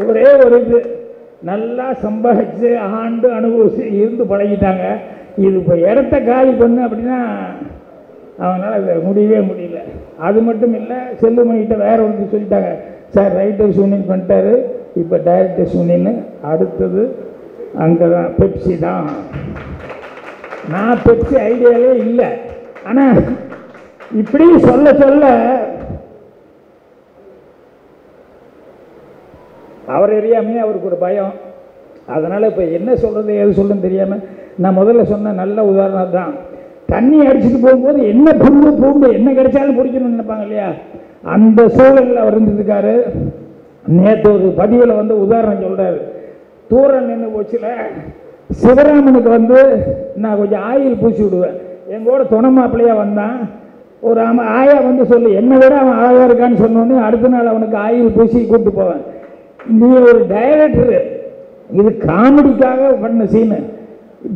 ஒரே ஒரு இது நல்லா சம்பாதிச்சு ஆண்டு அனுபவிச்சு இருந்து பழகிட்டாங்க. இது இப்போ இடத்த காலி பண்ணு அப்படின்னா அவனால் அதை முடியவே முடியல. அது மட்டும் இல்லை, செல்வமணிகிட்ட வேற ஒன்று சொல்லிட்டாங்க, சார் ரைட்டர்ஸ் யூனியன் பண்ணிட்டாரு, இப்போ டைரக்டர்ஸ் யூனியன், அடுத்தது அங்கே தான் பெப்சி தான். நான் பெப்சி ஐடியாவே இல்லை. ஆனால் இப்படி சொல்ல சொல்ல அவர் அறியாமையே அவருக்கு ஒரு பயம். அதனால் இப்போ என்ன சொல்கிறது எது சொல்லுன்னு தெரியாமல் நான் முதல்ல சொன்ன நல்ல உதாரணம் தான். தண்ணி அடிச்சுட்டு போகும்போது என்ன புல்லு பூண்டு என்ன கிடைச்சாலும் பிடிக்கணும்னு நினைப்பாங்க இல்லையா, அந்த சூழலில் அவர் இருந்திருக்காரு. நேற்று ஒரு பதிவில் வந்து உதாரணம் சொல்கிறார். தூரம் நின்று போச்சுல சிவராமனுக்கு வந்து நான் கொஞ்சம் ஆயில் பூசி விடுவேன். எங்கூட துணை மாப்பிள்ளையாக வந்தான். ஒரு ஆயா வந்து சொல்லி என்னை விட அவன் அழகாக இருக்கான்னு சொன்னோன்னே அடுத்த நாள் அவனுக்கு ஆயில் பூசி கூப்பிட்டு போவேன். நீ ஒரு டைரக்டரு, இது காமெடிக்காக பண்ண சீனு,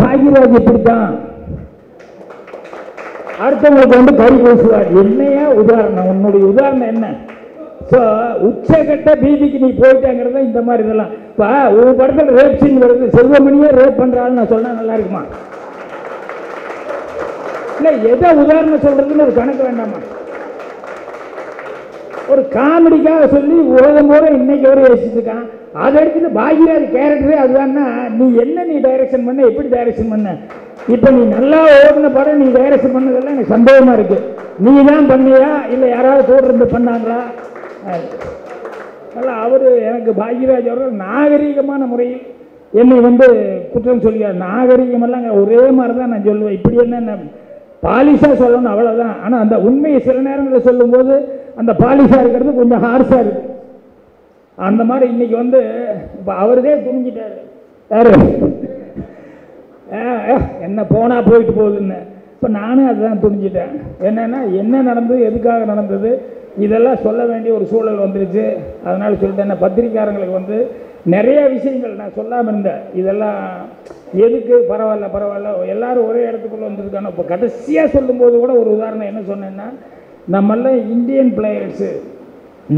பாக்யராஜ் இப்படித்தான் அடுத்தவங்களுக்கு வந்து கறி பூசுவார். என்னையா உதாரணம்? உன்னுடைய உதாரணம் என்ன? ஸோ உச்சகட்ட பிபிக்கு நீ போயிட்டாங்கிறத இந்த மாதிரி இதெல்லாம். இப்போ ஒரு படத்தில் ரேப் சீன் வருது, செல்வமணியே ரேப் பண்ணுறான்னு நான் சொன்னால் நல்லா இருக்குமா? இல்லை, எதை உதாரணம் சொல்கிறதுன்னு ஒரு கணக்கு வேண்டாமா? ஒரு காமெடிக்காக சொல்லி உலகம் போல இன்னைக்கு வரை யோசிச்சுட்டு இருக்கான். அதை எடுத்துட்டு பாக்யராஜ் கேரக்டரே அதுதான்னா நீ என்ன நீ டைரக்ஷன் பண்ண, எப்படி டைரக்ஷன் பண்ண? இப்போ நீ நல்லா ஓடின படம் நீ டைரக்ஷன் பண்ணதெல்லாம் எனக்கு சந்தேகமாக இருக்கு. நீ தான் பண்ணியா இல்லை யாராவது கூட இருந்து பண்ணாங்களா? நல்லா அவர் எனக்கு பாக்யராஜ் அவர்கள் நாகரீகமான முறையில் என்னை வந்து குற்றம் சொல்லியார். நாகரீகமெல்லாம் ஒரே மாதிரி தான் நான் சொல்லுவேன். இப்படி என்ன பாலிஷாக சொல்லணும் அவ்வளோதான். ஆனால் அந்த உண்மையை சில நேரங்களில் சொல்லும்போது அந்த பாலிஷாக இருக்கிறது கொஞ்சம் ஹார்ஷாக இருக்குது. அந்த மாதிரி இன்னைக்கு வந்து இப்போ அவருதே துணிஞ்சிட்டாரு. யாரு என்ன போனால் போயிட்டு போகுதுன்னு. இப்போ நானும் அதுதான் துணிஞ்சிட்டேன். என்னென்னா என்ன நடந்தது, எதுக்காக நடந்தது, இதெல்லாம் சொல்ல வேண்டிய ஒரு சூழல் வந்துருச்சு. அதனால் சொல்லிட்டேன், பத்திரிக்காரங்களுக்கு வந்து நிறைய விஷயங்கள் நான் சொல்லாமல் இருந்தேன். இதெல்லாம் எதுக்கு, பரவாயில்ல எல்லாரும் ஒரே இடத்துக்குள்ளே வந்திருக்கானோ. இப்போ கடைசியாக சொல்லும்போது கூட ஒரு உதாரணம் என்ன சொன்னேன்னா, நம்மளாம் இந்தியன் பிளேயர்ஸு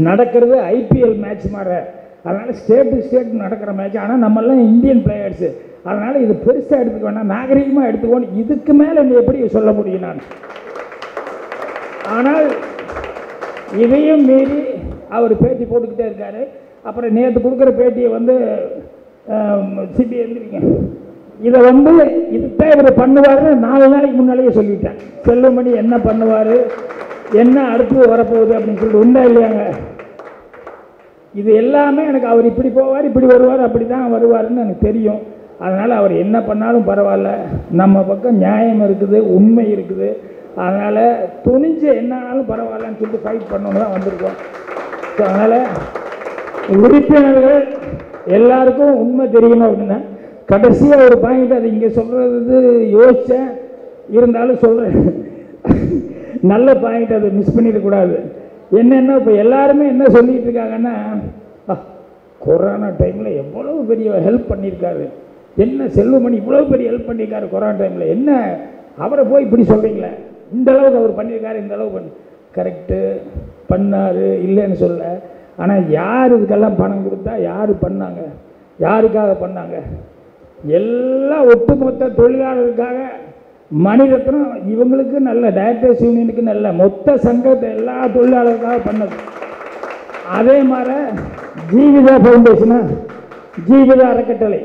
நடக்கிறது ஐபிஎல் மேட்ச் மாதிரி. அதனால் ஸ்டேட் நடக்கிற மேட்ச். ஆனால் நம்மளாம் இந்தியன் பிளேயர்ஸு, அதனால் இது பெருசாக எடுத்துக்க வேண்டாம், நாகரிகமாக எடுத்துக்கோன்னு. இதுக்கு மேலே நீ எப்படி சொல்ல முடியும் நான்? ஆனால் இதையும் மீறி அவர் பேட்டி போட்டுக்கிட்டே இருக்காரு. அப்புறம் நேற்று கொடுக்குற பேட்டியை வந்து சிபி எழுந்திரிங்க, இதை வந்து இதுதான் இவர் பண்ணுவார்னு 4 நாளைக்கு முன்னாலேயே சொல்லிவிட்டேன். செல்வமணி என்ன பண்ணுவார், என்ன அடுத்து வரப்போகுது அப்படின்னு சொல்லிட்டு உண்டா இல்லையாங்க? இது எல்லாமே எனக்கு அவர் இப்படி போவார், இப்படி வருவார், அப்படி தான் வருவார்னு எனக்கு தெரியும். அதனால் அவர் என்ன பண்ணாலும் பரவாயில்ல, நம்ம பக்கம் நியாயம் இருக்குது, உண்மை இருக்குது. அதனால் துணிஞ்சு என்ன ஆனாலும் பரவாயில்லன்னு சொல்லிட்டு ஃபைட் பண்ணணுன்னு தான் வந்திருக்கோம். ஸோ அதனால் உறுப்பினர்கள் எல்லாருக்கும் உண்மை தெரியணும் அப்படின்னா கடைசியாக ஒரு பாயிண்ட், அது இங்கே சொல்கிறது யோசித்தேன், இருந்தாலும் சொல்கிறேன். நல்ல பாயிண்ட், அதை மிஸ் பண்ணிடக்கூடாது. என்னென்னா இப்போ எல்லாருமே என்ன சொல்லிகிட்டு இருக்காங்கன்னா, கொரோனா டைமில் எவ்வளோ பெரிய ஹெல்ப் பண்ணியிருக்காரு, என்ன செல்வமணி இவ்வளோ பெரிய ஹெல்ப் பண்ணியிருக்காரு கொரோனா டைமில், என்ன அவரை போய் இப்படி சொல்கிறீங்களே, இந்த அளவுக்கு அவர் பண்ணியிருக்காரு, இந்த அளவுக்கு கரெக்டு பண்ணார் இல்லைன்னு சொல்ல. ஆனால் யார் இதுக்கெல்லாம் பணம் கொடுத்தா, யார் பண்ணாங்க, யாருக்காக பண்ணாங்க? எல்லாம் ஒட்டுமொத்த தொழிலாளர்களுக்காக. மணிரத்னம் இவங்களுக்கு நல்ல, டைரக்டர்ஸ் யூனியனுக்கு நல்ல, மொத்த சங்கத்தை எல்லா தொழிலாளர்களுக்காக பண்ணது. அதே மாதிரி ஜீவிதா ஃபவுண்டேஷனா, ஜீவிதா அறக்கட்டளை,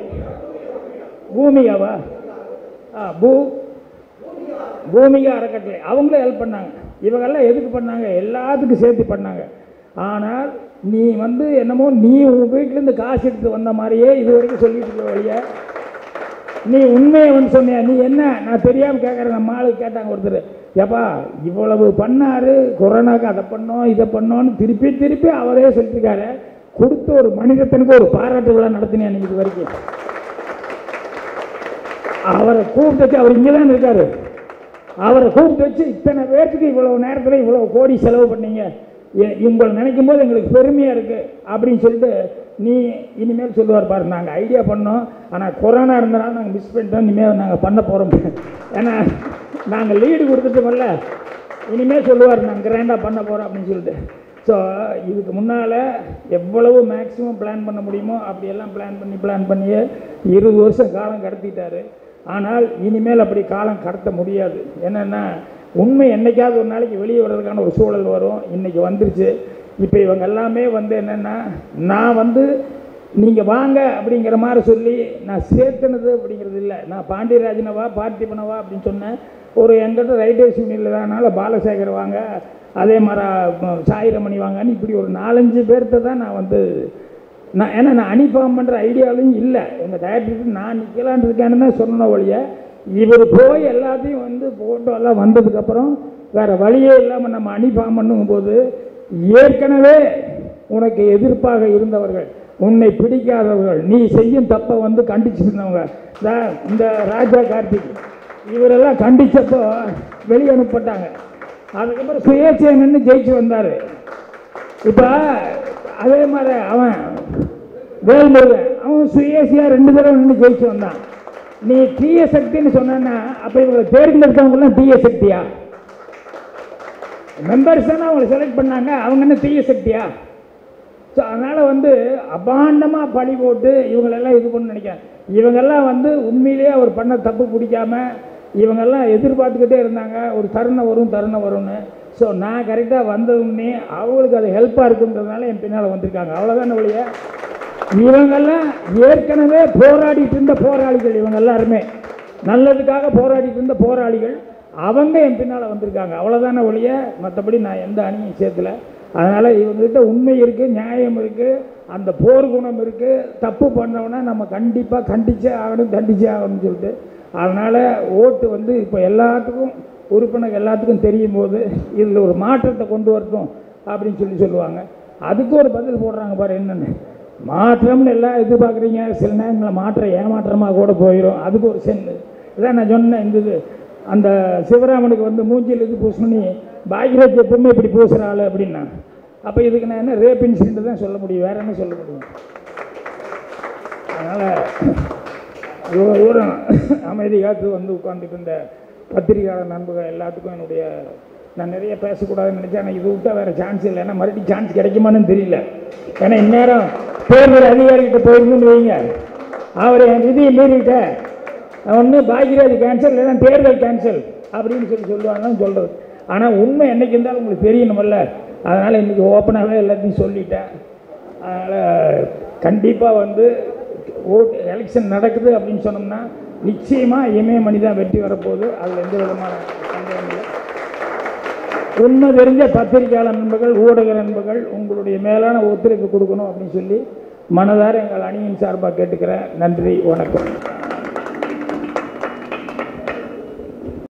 பூமிகாவா, பூமிகா அறக்கட்டளை, அவங்களும் ஹெல்ப் பண்ணாங்க. இவங்கெல்லாம் எதுக்கு பண்ணாங்க? எல்லாத்துக்கும் சேர்த்து பண்ணாங்க. ஆனால் நீ வந்து என்னமோ நீ உங்கள் வீட்டிலேருந்து காசு எடுத்து வந்த மாதிரியே இது வரைக்கும் சொல்லிட்டு இருக்க வழிய, நீ உண்மையை வந்து சொன்னியா? நீ என்ன, நான் தெரியாமல் கேட்குறேன். நம்ம ஆளுக்கு கேட்டாங்க ஒருத்தர், ஏப்பா இவ்வளவு பண்ணார் கொரோனாக்கு, அதை பண்ணோம் இதை பண்ணோன்னு திருப்பி அவரே சொல்லியிருக்காரு. கொடுத்த ஒரு மனிதனுக்கு ஒரு பாராட்டு விழா நடத்தினேன் அன்றைக்கி இது வரைக்கும். அவரை கூப்பிட்டு வச்சு, அவர் இங்கே தான் இருக்கார், அவரை கூப்பிட்டு வச்சு இத்தனை பேர்த்துக்கு இவ்வளவு நேரத்தில் இவ்வளோ கோடி செலவு பண்ணீங்க, உங்களை நினைக்கும் போது எங்களுக்கு பெருமையாக இருக்குது அப்படின்னு சொல்லிட்டு நீ இனிமேல் சொல்லுவார் பாரு, நாங்கள் ஐடியா பண்ணோம், ஆனால் கொரோனா இருந்தனால நாங்கள் மிஸ் பண்ணிட்டோம், இனிமேல் நாங்கள் பண்ண போகிறோம், ஏன்னா நாங்கள் லீடு கொடுத்துட்டோம்ல, இனிமேல் சொல்லுவார் நாங்கள் கிராண்டாக பண்ண போகிறோம் அப்படின்னு சொல்லிட்டு. ஸோ இதுக்கு முன்னால் எவ்வளவு மேக்ஸிமம் பிளான் பண்ண முடியுமோ அப்படியெல்லாம் பிளான் பண்ணியே 20 வருஷம் காலம் கடத்திட்டார். ஆனால் இனிமேல் அப்படி காலம் கடத்த முடியாது. என்னென்னா உண்மை என்றைக்காவது ஒரு நாளைக்கு வெளியே வர்றதுக்கான ஒரு சூழல் வரும். இன்றைக்கி வந்துருச்சு. இப்போ இவங்க எல்லாமே வந்து என்னென்னா, நான் வந்து நீங்கள் வாங்க அப்படிங்கிற மாதிரி சொல்லி நான் சேர்த்துனது அப்படிங்கிறது இல்லை. நான் பாண்டியராஜனவா பார்த்திபனவா அப்படின்னு சொன்னேன். ஒரு எங்கிட்ட ரைட்டர்ஸ் யூனியனில் தானால பாலசேகர் வாங்க, அதே மாதிரி சாயிரமணி வாங்கன்னு இப்படி ஒரு 4-5 பேர்த்த தான் நான் வந்து ஏன்னா நான் அனிஃபார்ம் பண்ணுற ஐடியாவிலையும் இல்லை. எங்கள் டைரக்டருக்கு நான் நிற்கலான் இருக்கேன்னு தான் சொன்ன வழிய, இவர் போய் எல்லாத்தையும் வந்து ஃபோட்டோலாம் வந்ததுக்கப்புறம் வேறு வழியே இல்லாமல் நம்ம அனிஃபார்ம் பண்ணும்போது, ஏற்கனவே உனக்கு எதிர்ப்பாக இருந்தவர்கள், உன்னை பிடிக்காதவர்கள், நீ செய்யும் தப்பை வந்து கண்டிச்சிருந்தவங்க, இந்த ராஜா கார்த்திக் இவரெல்லாம் கண்டித்தப்போ வெளியே அனுப்பப்பட்டாங்க. அதுக்கப்புறம் சுயேட்சையை நின்று ஜெயிச்சு வந்தார். இப்போ அதே மாதிரி அவன் வேல்முருகன், அவன் சுயேட்சையாக 2 தடவை நின்று ஜெயிச்சு வந்தான். நீ தீய சக்தின்னு சொன்னா, அப்போ இவங்களை தேர்ந்தெடுத்தவங்களாம் தீய சக்தியா? மெம்பர்ஸ் தானே அவங்களை செலக்ட் பண்ணாங்க, அவங்க என்ன தீய சக்தியா? ஸோ அதனால் அபாண்டமாக பழி போட்டு இவங்களெல்லாம் இது பண்ண நினைக்கிறேன். இவங்கெல்லாம் உண்மையிலேயே அவர் பண்ண தப்பு பிடிக்காம இவங்கெல்லாம் எதிர்பார்த்துக்கிட்டே இருந்தாங்க ஒரு தருணம் வரும்னு. ஸோ நான் கரெக்டாக வந்ததுன்னே அவங்களுக்கு அது ஹெல்ப்பாக இருக்குன்றதுனால என் பின்னால் வந்திருக்காங்க. அவ்வளோதான் ஒழிய இவங்கெல்லாம் ஏற்கனவே போராடிட்டு இருந்த போராளிகள், இவங்க எல்லாருமே நல்லதுக்காக போராடிட்டு இருந்த போராளிகள், அவங்க என் பின்னால் வந்திருக்காங்க. அவ்வளோதானே ஒழிய மற்றபடி நான் எந்த அணியும் சேர்த்துல. அதனால் இவங்ககிட்ட உண்மை இருக்குது, நியாயம் இருக்குது, அந்த போர் குணம் இருக்குது. தப்பு பண்ணவனா நம்ம கண்டிப்பாக கண்டிச்சே ஆகணும், தண்டிச்சே ஆகணும்னு சொல்லிட்டு. அதனால் ஓட்டு இப்போ எல்லாத்துக்கும் உறுப்பினர் எல்லாத்துக்கும் தெரியும் போது இதில் ஒரு மாற்றத்தை கொண்டு வரட்டும் அப்படின்னு சொல்லுவாங்க. அதுக்கு ஒரு பதில் போடுறாங்க பாரு, என்னென்னு மாற்றம்னு எல்லாம் எதிர்பார்க்குறீங்க. சில நேரங்களில் மாற்றம் ஏமாற்றமாக கூட போயிடும். அதுக்கு ஒரு சென்று இதான் நான் சொன்னேன். இந்த அந்த சிவராமனுக்கு மூஞ்சியில் இது பூசணுன்னு பாக்யராஜ் எப்பவுமே இப்படி பூசுகிற ஆள் அப்படின்னா, அப்போ இதுக்கு நான் என்ன ரேப் இன்சிடென்ட் தான் சொல்ல முடியும், வேறு என்ன சொல்ல முடியும்? அதனால் இவ்வளோ தூரம் அமைதி காத்து உட்காந்துட்டு இருந்த பத்திரிகையாளர் நண்பர்கள் எல்லாத்துக்கும் என்னுடைய, நான் நிறைய பேசக்கூடாதுன்னு நினச்சேன். ஆனால் இது விட்டால் வேறு சான்ஸ் இல்லை. ஏன்னா மறுபடியும் சான்ஸ் கிடைக்குமான்னு தெரியல. ஏன்னா இந்நேரம் தேர்தல் அதிகாரிகிட்ட போயிருந்துன்னு வைங்க, அவர் என் விதியை மீறிட்டேன், ஒன்று பாக்யராஜ் கேன்சல் இல்லைன்னா தேர்தல் கேன்சல் அப்படின்னு சொல்லுவாங்கன்னு சொல்கிறது. ஆனால் உண்மை என்றைக்கு இருந்தாலும் உங்களுக்கு தெரியணுமல்ல. அதனால் இன்றைக்கி ஓப்பனாகவே எல்லாத்தையும் சொல்லிட்டேன். அதனால் கண்டிப்பாக ஓட்டு எலெக்ஷன் நடக்குது அப்படின்னு சொன்னோம்னா நிச்சயமாக இமயமணி தான் வெற்றி வரப்போகுது. அதில் எந்த விதமான சந்தேகம் இல்லை. உண்மை தெரிஞ்ச பத்திரிகையாளர் நண்பர்கள், ஊடக நண்பர்கள் உங்களுடைய மேலான ஒத்துழைப்பு கொடுக்கணும் அப்படின்னு சொல்லி மனதார எங்கள் அணியின் சார்பாக கேட்டுக்கிறேன். நன்றி, வணக்கம்.